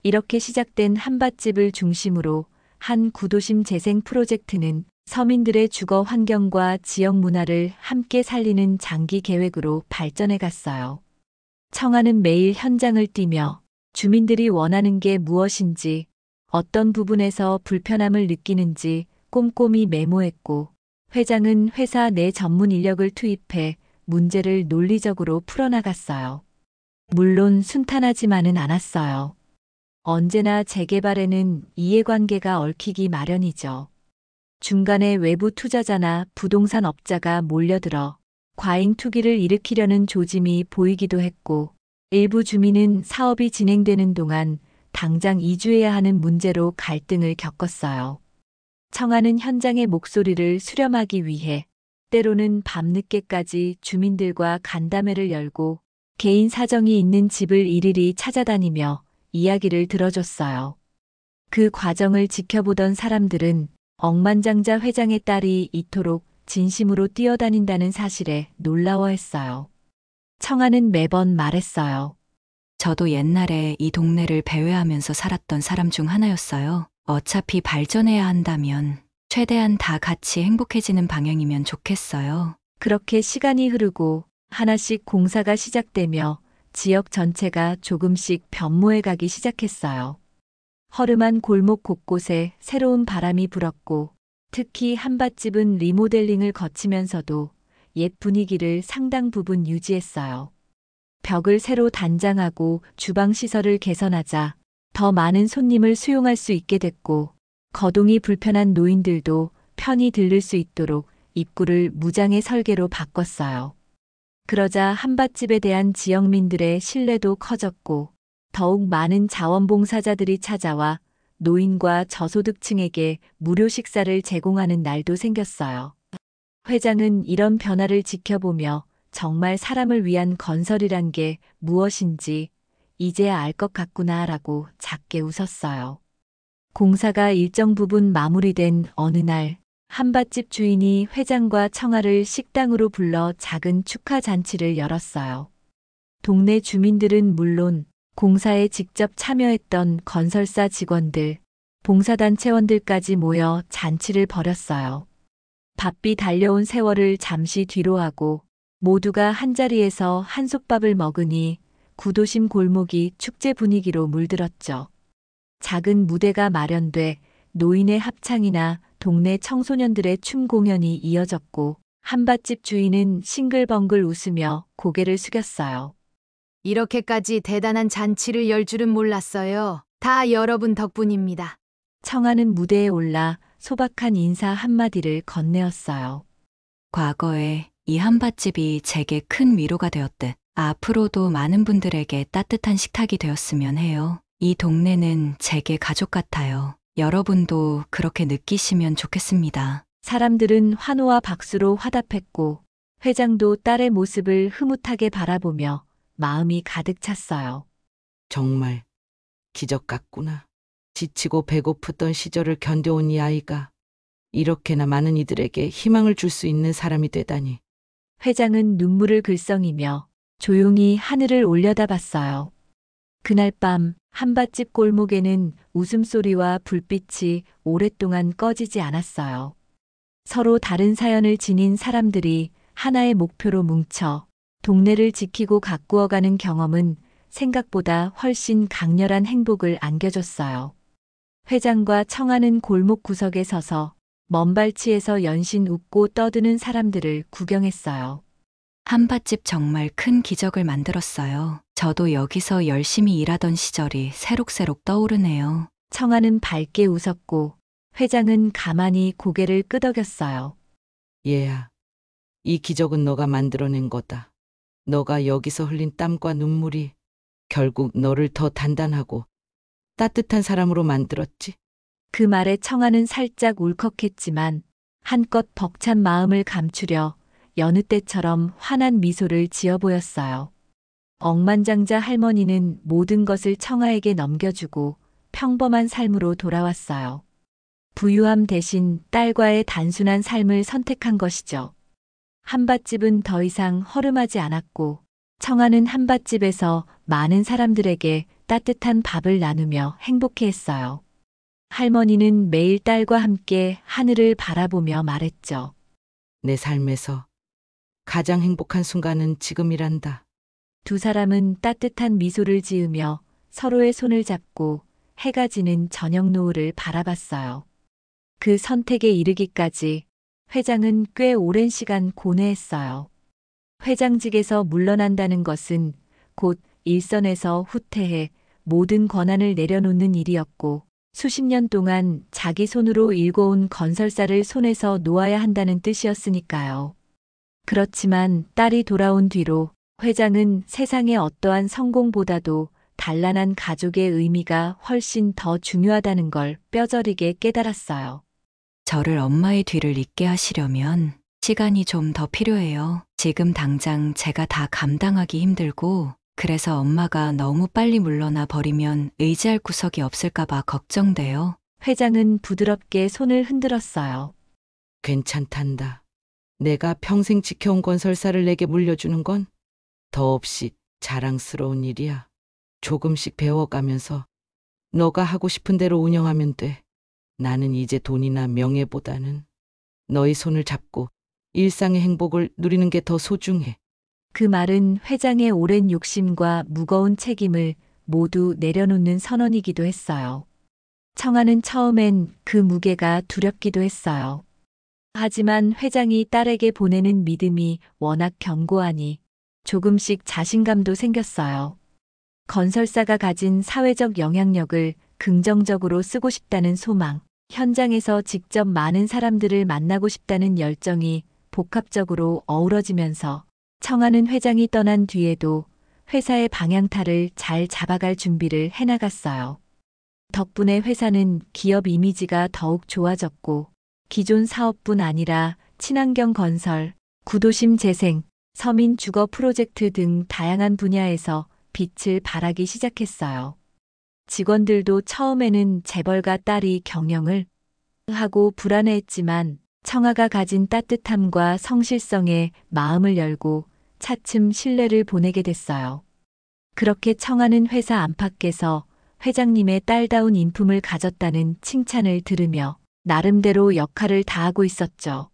이렇게 시작된 한밭집을 중심으로 한 구도심 재생 프로젝트는 서민들의 주거 환경과 지역 문화를 함께 살리는 장기 계획으로 발전해 갔어요. 청아는 매일 현장을 뛰며 주민들이 원하는 게 무엇인지, 어떤 부분에서 불편함을 느끼는지 꼼꼼히 메모했고, 회장은 회사 내 전문 인력을 투입해 문제를 논리적으로 풀어나갔어요. 물론 순탄하지만은 않았어요. 언제나 재개발에는 이해관계가 얽히기 마련이죠. 중간에 외부 투자자나 부동산 업자가 몰려들어 과잉 투기를 일으키려는 조짐이 보이기도 했고, 일부 주민은 사업이 진행되는 동안 당장 이주해야 하는 문제로 갈등을 겪었어요. 청아는 현장의 목소리를 수렴하기 위해 때로는 밤늦게까지 주민들과 간담회를 열고 개인 사정이 있는 집을 일일이 찾아다니며 이야기를 들어줬어요. 그 과정을 지켜보던 사람들은 억만장자 회장의 딸이 이토록 진심으로 뛰어다닌다는 사실에 놀라워했어요. 청아는 매번 말했어요. 저도 옛날에 이 동네를 배회하면서 살았던 사람 중 하나였어요. 어차피 발전해야 한다면 최대한 다 같이 행복해지는 방향이면 좋겠어요. 그렇게 시간이 흐르고 하나씩 공사가 시작되며 지역 전체가 조금씩 변모해 가기 시작했어요. 허름한 골목 곳곳에 새로운 바람이 불었고 특히 한밭집은 리모델링을 거치면서도 옛 분위기를 상당 부분 유지했어요. 벽을 새로 단장하고 주방 시설을 개선하자 더 많은 손님을 수용할 수 있게 됐고 거동이 불편한 노인들도 편히 들를 수 있도록 입구를 무장의 설계로 바꿨어요. 그러자 한밭집에 대한 지역민들의 신뢰도 커졌고 더욱 많은 자원봉사자들이 찾아와 노인과 저소득층에게 무료 식사를 제공하는 날도 생겼어요. 회장은 이런 변화를 지켜보며 정말 사람을 위한 건설이란 게 무엇인지 이제야 알 것 같구나라고 작게 웃었어요. 공사가 일정 부분 마무리된 어느 날, 한밭집 주인이 회장과 청아를 식당으로 불러 작은 축하 잔치를 열었어요. 동네 주민들은 물론 공사에 직접 참여했던 건설사 직원들, 봉사단체원들까지 모여 잔치를 벌였어요. 바삐 달려온 세월을 잠시 뒤로하고 모두가 한자리에서 한솥밥을 먹으니 구도심 골목이 축제 분위기로 물들었죠. 작은 무대가 마련돼 노인의 합창이나 동네 청소년들의 춤 공연이 이어졌고 한밭집 주인은 싱글벙글 웃으며 고개를 숙였어요. 이렇게까지 대단한 잔치를 열 줄은 몰랐어요. 다 여러분 덕분입니다. 청아는 무대에 올라 소박한 인사 한마디를 건네었어요. 과거에 이 한밭집이 제게 큰 위로가 되었듯 앞으로도 많은 분들에게 따뜻한 식탁이 되었으면 해요. 이 동네는 제게 가족 같아요. 여러분도 그렇게 느끼시면 좋겠습니다. 사람들은 환호와 박수로 화답했고 회장도 딸의 모습을 흐뭇하게 바라보며 마음이 가득 찼어요. 정말 기적 같구나. 지치고 배고프던 시절을 견뎌온 이 아이가 이렇게나 많은 이들에게 희망을 줄 수 있는 사람이 되다니. 회장은 눈물을 글썽이며 조용히 하늘을 올려다봤어요. 그날 밤 한밭집 골목에는 웃음소리와 불빛이 오랫동안 꺼지지 않았어요. 서로 다른 사연을 지닌 사람들이 하나의 목표로 뭉쳐 동네를 지키고 가꾸어가는 경험은 생각보다 훨씬 강렬한 행복을 안겨줬어요. 회장과 청아는 골목 구석에 서서 먼발치에서 연신 웃고 떠드는 사람들을 구경했어요. 한밭집 정말 큰 기적을 만들었어요. 저도 여기서 열심히 일하던 시절이 새록새록 떠오르네요. 청아는 밝게 웃었고 회장은 가만히 고개를 끄덕였어요. 얘야, 이 기적은 너가 만들어낸 거다. 너가 여기서 흘린 땀과 눈물이 결국 너를 더 단단하고 따뜻한 사람으로 만들었지. 그 말에 청아는 살짝 울컥했지만 한껏 벅찬 마음을 감추려 여느 때처럼 환한 미소를 지어 보였어요. 억만장자 할머니는 모든 것을 청아에게 넘겨주고 평범한 삶으로 돌아왔어요. 부유함 대신 딸과의 단순한 삶을 선택한 것이죠. 한밭집은 더 이상 허름하지 않았고 청아는 한밭집에서 많은 사람들에게 따뜻한 밥을 나누며 행복해했어요. 할머니는 매일 딸과 함께 하늘을 바라보며 말했죠. 내 삶에서 가장 행복한 순간은 지금이란다. 두 사람은 따뜻한 미소를 지으며 서로의 손을 잡고 해가 지는 저녁 노을을 바라봤어요. 그 선택에 이르기까지 회장은 꽤 오랜 시간 고뇌했어요. 회장직에서 물러난다는 것은 곧 일선에서 후퇴해 모든 권한을 내려놓는 일이었고 수십 년 동안 자기 손으로 일궈온 건설사를 손에서 놓아야 한다는 뜻이었으니까요. 그렇지만 딸이 돌아온 뒤로 회장은 세상의 어떠한 성공보다도 단란한 가족의 의미가 훨씬 더 중요하다는 걸 뼈저리게 깨달았어요. 저를 엄마의 뒤를 잇게 하시려면 시간이 좀 더 필요해요. 지금 당장 제가 다 감당하기 힘들고 그래서 엄마가 너무 빨리 물러나 버리면 의지할 구석이 없을까봐 걱정돼요. 회장은 부드럽게 손을 흔들었어요. 괜찮단다. 내가 평생 지켜온 건설사를 내게 물려주는 건 더없이 자랑스러운 일이야. 조금씩 배워가면서 너가 하고 싶은 대로 운영하면 돼. 나는 이제 돈이나 명예보다는 너의 손을 잡고 일상의 행복을 누리는 게 더 소중해. 그 말은 회장의 오랜 욕심과 무거운 책임을 모두 내려놓는 선언이기도 했어요. 청아는 처음엔 그 무게가 두렵기도 했어요. 하지만 회장이 딸에게 보내는 믿음이 워낙 견고하니 조금씩 자신감도 생겼어요. 건설사가 가진 사회적 영향력을 긍정적으로 쓰고 싶다는 소망, 현장에서 직접 많은 사람들을 만나고 싶다는 열정이 복합적으로 어우러지면서 청아는 회장이 떠난 뒤에도 회사의 방향타를 잘 잡아갈 준비를 해나갔어요. 덕분에 회사는 기업 이미지가 더욱 좋아졌고 기존 사업뿐 아니라 친환경 건설, 구도심 재생, 서민 주거 프로젝트 등 다양한 분야에서 빛을 발하기 시작했어요. 직원들도 처음에는 재벌가 딸이 경영을 하고 불안해했지만 청아가 가진 따뜻함과 성실성에 마음을 열고 차츰 신뢰를 보내게 됐어요. 그렇게 청아는 회사 안팎에서 회장님의 딸다운 인품을 가졌다는 칭찬을 들으며 나름대로 역할을 다하고 있었죠.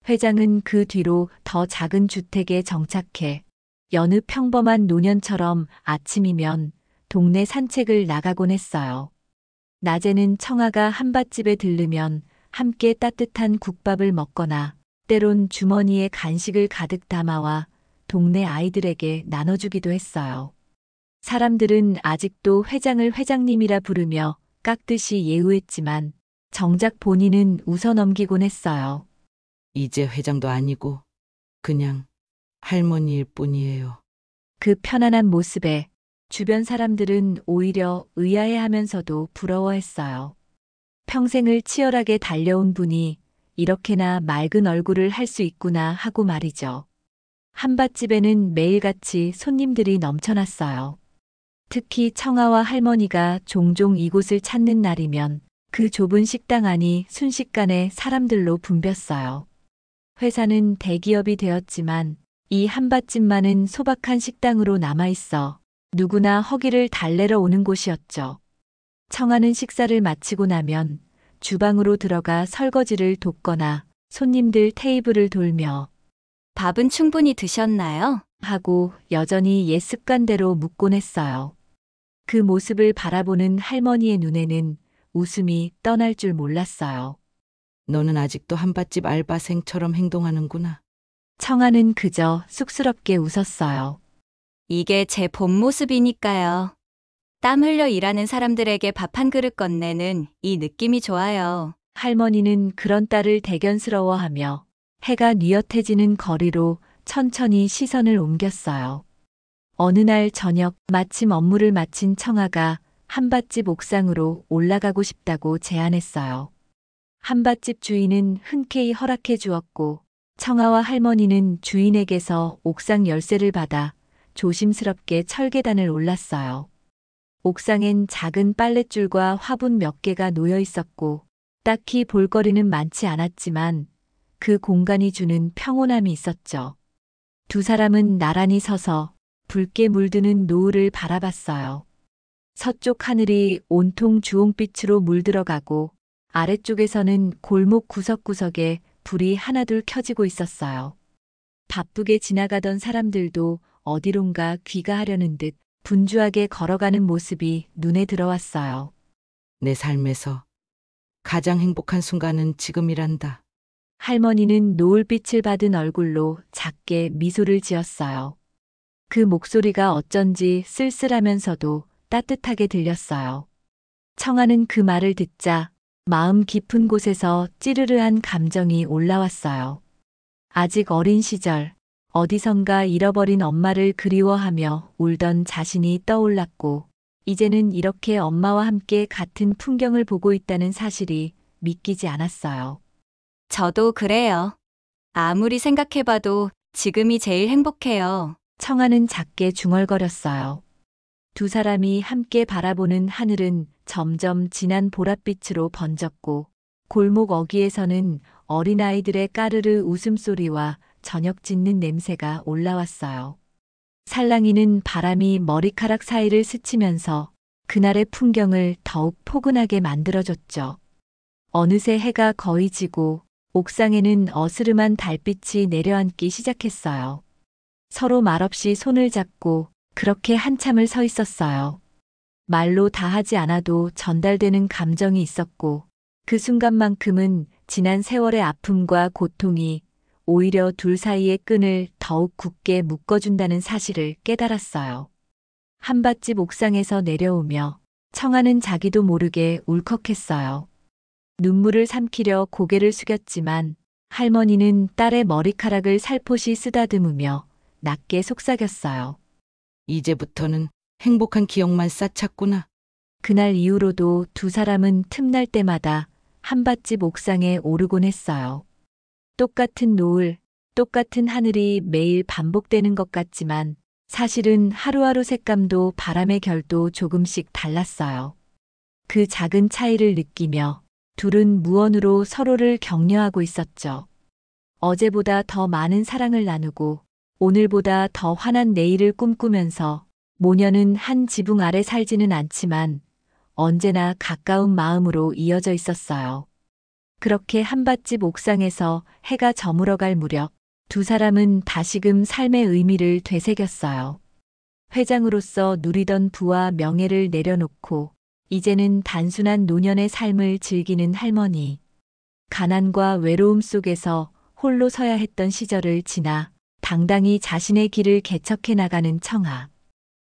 회장은 그 뒤로 더 작은 주택에 정착해 여느 평범한 노년처럼 아침이면 동네 산책을 나가곤 했어요. 낮에는 청아가 한밭집에 들르면 함께 따뜻한 국밥을 먹거나 때론 주머니에 간식을 가득 담아와 동네 아이들에게 나눠주기도 했어요. 사람들은 아직도 회장을 회장님이라 부르며 깍듯이 예우했지만 정작 본인은 웃어넘기곤 했어요. 이제 회장도 아니고 그냥 할머니일 뿐이에요. 그 편안한 모습에 주변 사람들은 오히려 의아해하면서도 부러워했어요. 평생을 치열하게 달려온 분이 이렇게나 맑은 얼굴을 할 수 있구나 하고 말이죠. 한밭집에는 매일같이 손님들이 넘쳐났어요. 특히 청아와 할머니가 종종 이곳을 찾는 날이면 그 좁은 식당 안이 순식간에 사람들로 붐볐어요. 회사는 대기업이 되었지만 이 한밭집만은 소박한 식당으로 남아있어 누구나 허기를 달래러 오는 곳이었죠. 청아는 식사를 마치고 나면 주방으로 들어가 설거지를 돕거나 손님들 테이블을 돌며 밥은 충분히 드셨나요? 하고 여전히 옛 습관대로 묻곤 했어요. 그 모습을 바라보는 할머니의 눈에는 웃음이 떠날 줄 몰랐어요. 너는 아직도 한밭집 알바생처럼 행동하는구나. 청아는 그저 쑥스럽게 웃었어요. 이게 제 본 모습이니까요. 땀 흘려 일하는 사람들에게 밥 한 그릇 건네는 이 느낌이 좋아요. 할머니는 그런 딸을 대견스러워하며 해가 뉘엿해지는 거리로 천천히 시선을 옮겼어요. 어느 날 저녁 마침 업무를 마친 청아가 한밭집 옥상으로 올라가고 싶다고 제안했어요. 한밭집 주인은 흔쾌히 허락해 주었고 청아와 할머니는 주인에게서 옥상 열쇠를 받아 조심스럽게 철계단을 올랐어요. 옥상엔 작은 빨랫줄과 화분 몇 개가 놓여 있었고 딱히 볼거리는 많지 않았지만 그 공간이 주는 평온함이 있었죠. 두 사람은 나란히 서서 붉게 물드는 노을을 바라봤어요. 서쪽 하늘이 온통 주홍빛으로 물들어가고 아래쪽에서는 골목 구석구석에 불이 하나둘 켜지고 있었어요. 바쁘게 지나가던 사람들도 어디론가 귀가하려는 듯 분주하게 걸어가는 모습이 눈에 들어왔어요. 내 삶에서 가장 행복한 순간은 지금이란다. 할머니는 노을빛을 받은 얼굴로 작게 미소를 지었어요. 그 목소리가 어쩐지 쓸쓸하면서도 따뜻하게 들렸어요. 청아는 그 말을 듣자 마음 깊은 곳에서 찌르르한 감정이 올라왔어요. 아직 어린 시절 어디선가 잃어버린 엄마를 그리워하며 울던 자신이 떠올랐고 이제는 이렇게 엄마와 함께 같은 풍경을 보고 있다는 사실이 믿기지 않았어요. 저도 그래요. 아무리 생각해봐도 지금이 제일 행복해요. 청아는 작게 중얼거렸어요. 두 사람이 함께 바라보는 하늘은 점점 진한 보랏빛으로 번졌고 골목 어귀에서는 어린아이들의 까르르 웃음소리와 저녁 짓는 냄새가 올라왔어요. 살랑이는 바람이 머리카락 사이를 스치면서 그날의 풍경을 더욱 포근하게 만들어줬죠. 어느새 해가 거의 지고 옥상에는 어스름한 달빛이 내려앉기 시작했어요. 서로 말없이 손을 잡고 그렇게 한참을 서 있었어요. 말로 다 하지 않아도 전달되는 감정이 있었고 그 순간만큼은 지난 세월의 아픔과 고통이 오히려 둘 사이의 끈을 더욱 굳게 묶어준다는 사실을 깨달았어요. 한밭집 옥상에서 내려오며 청아는 자기도 모르게 울컥했어요. 눈물을 삼키려 고개를 숙였지만 할머니는 딸의 머리카락을 살포시 쓰다듬으며 낮게 속삭였어요. 이제부터는 행복한 기억만 쌓찼구나. 그날 이후로도 두 사람은 틈날 때마다 한밭집 옥상에 오르곤 했어요. 똑같은 노을, 똑같은 하늘이 매일 반복되는 것 같지만 사실은 하루하루 색감도 바람의 결도 조금씩 달랐어요. 그 작은 차이를 느끼며 둘은 무언으로 서로를 격려하고 있었죠. 어제보다 더 많은 사랑을 나누고 오늘보다 더 환한 내일을 꿈꾸면서 모녀는 한 지붕 아래 살지는 않지만 언제나 가까운 마음으로 이어져 있었어요. 그렇게 한밭집 옥상에서 해가 저물어갈 무렵 두 사람은 다시금 삶의 의미를 되새겼어요. 회장으로서 누리던 부와 명예를 내려놓고 이제는 단순한 노년의 삶을 즐기는 할머니. 가난과 외로움 속에서 홀로 서야 했던 시절을 지나 당당히 자신의 길을 개척해 나가는 청아.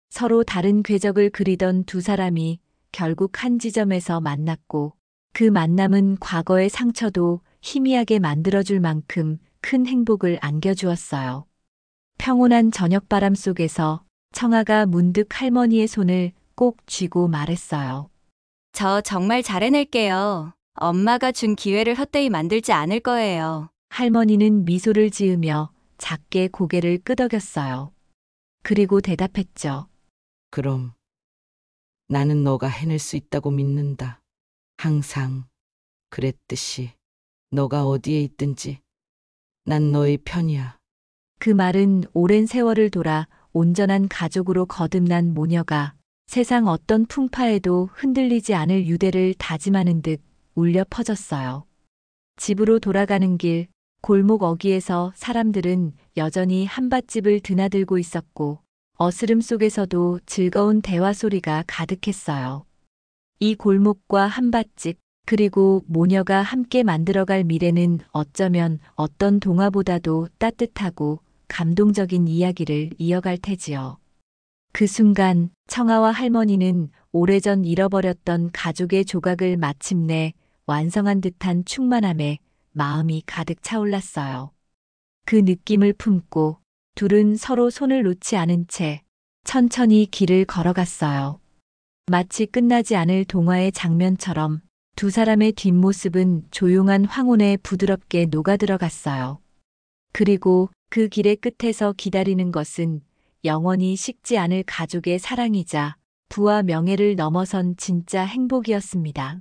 서로 다른 궤적을 그리던 두 사람이 결국 한 지점에서 만났고 그 만남은 과거의 상처도 희미하게 만들어줄 만큼 큰 행복을 안겨주었어요. 평온한 저녁바람 속에서 청아가 문득 할머니의 손을 꼭 쥐고 말했어요. 저 정말 잘 해낼게요. 엄마가 준 기회를 헛되이 만들지 않을 거예요. 할머니는 미소를 지으며 작게 고개를 끄덕였어요. 그리고 대답했죠. 그럼 나는 너가 해낼 수 있다고 믿는다. 항상 그랬듯이 너가 어디에 있든지 난 너의 편이야. 그 말은 오랜 세월을 돌아 온전한 가족으로 거듭난 모녀가 세상 어떤 풍파에도 흔들리지 않을 유대를 다짐하는 듯 울려 퍼졌어요. 집으로 돌아가는 길, 골목 어귀에서 사람들은 여전히 한밭집을 드나들고 있었고 어스름 속에서도 즐거운 대화 소리가 가득했어요. 이 골목과 한밭집, 그리고 모녀가 함께 만들어갈 미래는 어쩌면 어떤 동화보다도 따뜻하고 감동적인 이야기를 이어갈 테지요. 그 순간 청아와 할머니는 오래전 잃어버렸던 가족의 조각을 마침내 완성한 듯한 충만함에 마음이 가득 차올랐어요. 그 느낌을 품고 둘은 서로 손을 놓지 않은 채 천천히 길을 걸어갔어요. 마치 끝나지 않을 동화의 장면처럼 두 사람의 뒷모습은 조용한 황혼에 부드럽게 녹아들어갔어요. 그리고 그 길의 끝에서 기다리는 것은 영원히 식지 않을 가족의 사랑이자 부와 명예를 넘어선 진짜 행복이었습니다.